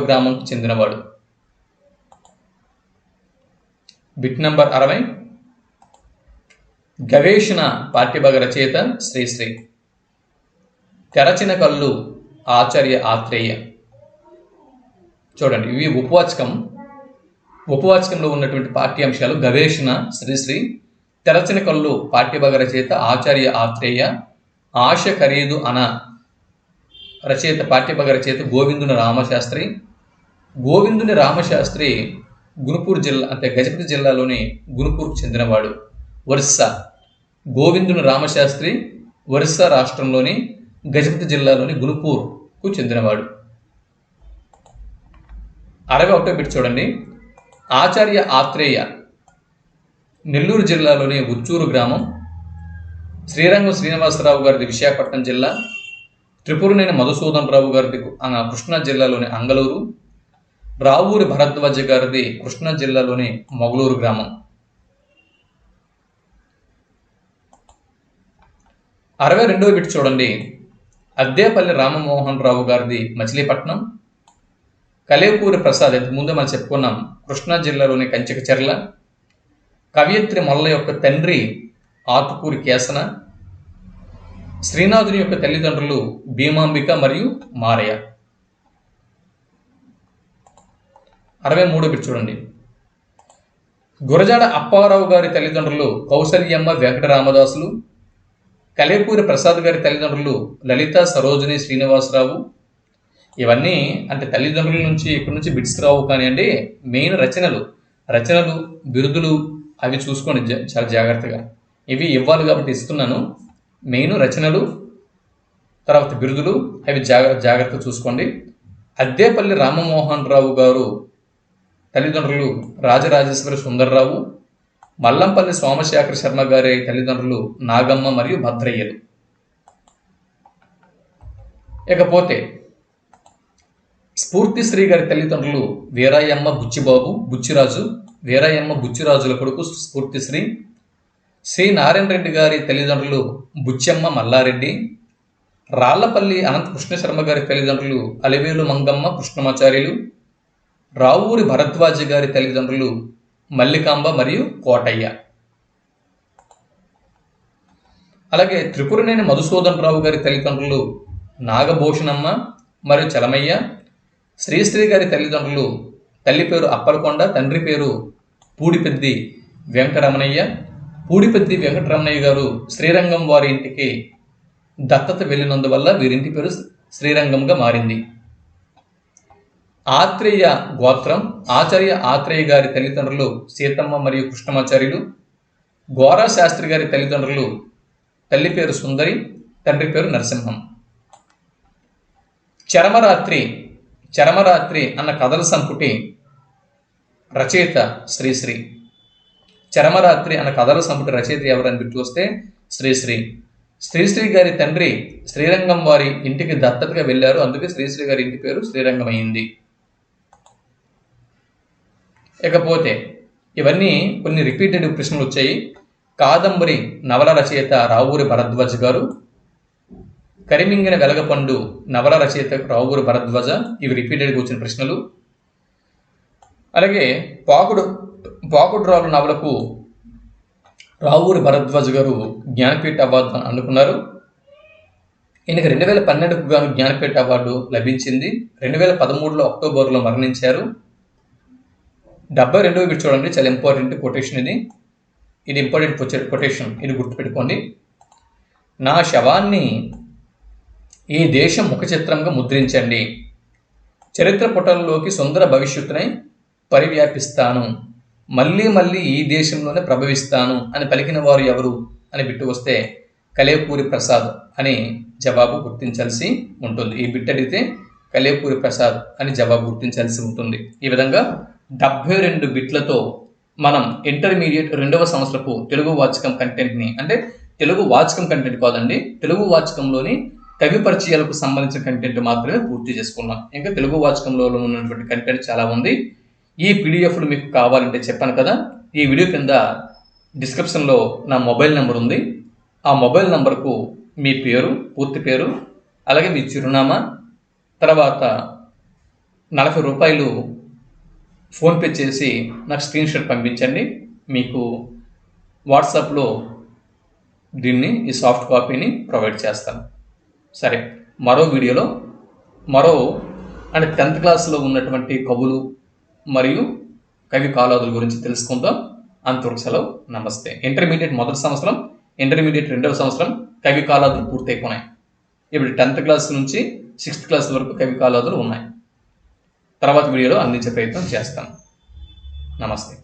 గ్రామం చెందినవాడు. బిట్ నంబర్ 60, గవేషణ పాఠ్యభాగ రచయిత శ్రీశ్రీ. తెరచిన కళ్ళు ఆచార్య ఆత్రేయ. చూడండి, ఇవి ఉపవాచకంలో ఉన్నటువంటి పాఠ్యాంశాలు. గవేషణ శ్రీశ్రీ, తెరచిన కళ్ళు పాఠ్యభాగ రచయిత ఆచార్య ఆత్రేయ, ఆశ ఖరీదు అన రచయిత పాఠ్యభాగ రచయిత గోవిందుని రామశాస్త్రి గునుపూర్ జిల్లా అంటే గజపతి జిల్లాలోని గునుపూర్కు చెందినవాడు. గోవిందుని రామశాస్త్రి ఒరిస్సా రాష్ట్రంలోని గజపతి జిల్లాలోని గునుపూర్కు చెందినవాడు. 61వ బిట్ చూడండి, ఆచార్య ఆత్రేయ నెల్లూరు జిల్లాలోని ఉచ్చూరు గ్రామం, శ్రీరంగం శ్రీనివాసరావు గారిది విశాఖపట్నం జిల్లా, త్రిపురనేని మధుసూదన్ రావు గారిది కృష్ణా జిల్లాలోని అంగళూరు, రావూరి భరద్వాజ గారిది కృష్ణా జిల్లాలోని మొగలూరు గ్రామం. 62వ బిట్ చూడండి, అద్దేపల్లి రామమోహన్ రావు గారిది మచిలీపట్నం, కలేకూరి ప్రసాద్ ముందు మనం చెప్పుకున్నాం కృష్ణా జిల్లాలోని కంచికచెర్ల, కవయిత్రి మొల్ల యొక్క తండ్రి ఆతుకూరి కేసన, శ్రీనాథుని యొక్క తల్లిదండ్రులు భీమాంబిక మరియు మారయ్య. 63వ బిట్ చూడండి, గురజాడ అప్పారావు గారి తల్లిదండ్రులు కౌసల్యమ్మ వెంకట రామదాసులు, కలేకూరి ప్రసాద్ గారి తల్లిదండ్రులు లలిత సరోజిని శ్రీనివాసరావు. ఇవన్నీ అంటే తల్లిదండ్రుల నుంచి ఇక్కడి నుంచి బిట్స్ రావు కానివ్వండి, మెయిన్ రచనలు బిరుదులు అవి చూసుకోండి చాలా జాగ్రత్తగా. ఇవి ఇవ్వాలి కాబట్టి ఇస్తున్నాను. మెయిన్ రచనలు, తర్వాత బిరుదులు అవి జాగ్రత్తగా చూసుకోండి. అద్దేపల్లి రామమోహన్ రావు గారు తల్లిదండ్రులు రాజరాజేశ్వరి సుందర్రావు, మల్లంపల్లి సోమశేఖర శర్మ గారి తల్లిదండ్రులు నాగమ్మ మరియు భద్రయ్యలు. ఇకపోతే స్ఫూర్తిశ్రీ గారి తల్లిదండ్రులు వీరాయమ్మ బుచ్చిరాజుల కొడుకు స్ఫూర్తిశ్రీ, శ్రీ నారాయణ రెడ్డి గారి తల్లిదండ్రులు బుచ్చమ్మ మల్లారెడ్డి, రాళ్లపల్లి అనంత కృష్ణ శర్మ గారి తల్లిదండ్రులు అలివేలు మంగమ్మ కృష్ణమాచార్యులు, రావూరి భరద్వాజ గారి తల్లిదండ్రులు మల్లికాంబ మరియు కోటయ్య. అలాగే త్రిపురనేని మధుసూదన్ రావు గారి తల్లిదండ్రులు నాగభూషణమ్మ మరియు చలమయ్య, శ్రీశ్రీ గారి తల్లిదండ్రులు తల్లి పేరు అప్పలకొండ, తండ్రి పేరు పూడిపెద్ది వెంకటరమణయ్య గారు శ్రీరంగం వారి ఇంటికి దత్తత వెళ్ళినందువల్ల వీరింటి పేరు శ్రీరంగంగా మారింది. ఆత్రేయ గోత్రం, ఆచార్య ఆత్రేయ గారి తల్లిదండ్రులు సీతమ్మ మరియు కృష్ణమాచార్యులు, గోరా శాస్త్రి గారి తల్లిదండ్రులు తల్లి పేరు సుందరి, తండ్రి పేరు నరసింహం. చరమరాత్రి అన్న కథల సంపుటి రచయిత శ్రీశ్రీ. చరమరాత్రి అన్న కథల సంపుటి రచయిత ఎవరని బిట్టు వస్తే శ్రీశ్రీ గారి తండ్రి శ్రీరంగం వారి ఇంటికి దత్తతగా వెళ్ళారు, అందుకే శ్రీశ్రీ గారి ఇంటి పేరు శ్రీరంగం అయింది. ఇకపోతే ఇవన్నీ కొన్ని రిపీటెడ్ ప్రశ్నలు వచ్చాయి. కాదంబరి నవల రచయిత రావూరి భరద్వాజ గారు, కరిమింగిన వెలగపండు నవల రచయిత రావూరి భరద్వాజ, ఇవి రిపీటెడ్గా వచ్చిన ప్రశ్నలు. అలాగే పాకుడు రాళ్ళు నవలకు రావూరి భరద్వాజ గారు జ్ఞానపీఠ అవార్డు అందుకున్నారు. ఈయనకి 2012కు గాను జ్ఞానపీఠ అవార్డు లభించింది. 2013లో అక్టోబర్లో మరణించారు. 72వ బిట్ చూడండి, చాలా ఇంపార్టెంట్ కొటేషన్ ఇది ఇంపార్టెంట్ కొటేషన్, ఇది గుర్తుపెట్టుకోండి. నా శవాన్ని ఈ దేశం ముఖ చిత్రంగా ముద్రించండి, చరిత్ర పుటల్లోకి సుందర భవిష్యత్తునై పరివ్యాపిస్తాను, మళ్ళీ ఈ దేశంలోనే ప్రభవిస్తాను అని పలికిన వారు ఎవరు అని బిట్టు వస్తే కలేకూరి ప్రసాద్ అని జవాబు గుర్తించాల్సి ఉంటుంది. ఈ బిట్ అడిగితే కలేకూరి ప్రసాద్ అని జవాబు గుర్తించాల్సి ఉంటుంది. ఈ విధంగా 72 బిట్లతో మనం ఇంటర్మీడియట్ 2వ సంవత్సరపు తెలుగు వాచకం కంటెంట్ని, అంటే తెలుగు వాచకం కంటెంట్ కాదండి, తెలుగు వాచకంలోని కవి పరిచయాలకు సంబంధించిన కంటెంట్ మాత్రమే పూర్తి చేసుకున్నాం. ఇంకా తెలుగు వాచకంలో ఉన్నటువంటి కంటెంట్ చాలా ఉంది. ఈ పీడిఎఫ్లు మీకు కావాలంటే చెప్పాను కదా, ఈ వీడియో కింద డిస్క్రిప్షన్లో నా మొబైల్ నెంబర్ ఉంది. ఆ మొబైల్ నెంబర్కు మీ పేరు, పూర్తి పేరు, అలాగే మీ చిరునామా, తర్వాత 40 రూపాయలు ఫోన్పే చేసి నాకు స్క్రీన్ షాట్ పంపించండి. మీకు వాట్సాప్లో ఈ సాఫ్ట్ కాపీని ప్రొవైడ్ చేస్తాను. సరే, మరో వీడియోలో అంటే 10th క్లాస్లో ఉన్నటువంటి కవులు మరియు కవి కాలాదుల గురించి తెలుసుకుందాం. అంతవరకు సెలవు, నమస్తే. ఇంటర్మీడియట్ మొదటి సంవత్సరం, ఇంటర్మీడియట్ 2వ సంవత్సరం కవి కాలాదులు పూర్తయిపోయినాయి. ఇప్పుడు 10th క్లాస్ నుంచి 6th క్లాస్ వరకు కవి కాలాదులు ఉన్నాయి. తర్వాత వీడియోలో అందించే ప్రయత్నం చేస్తాను. నమస్తే.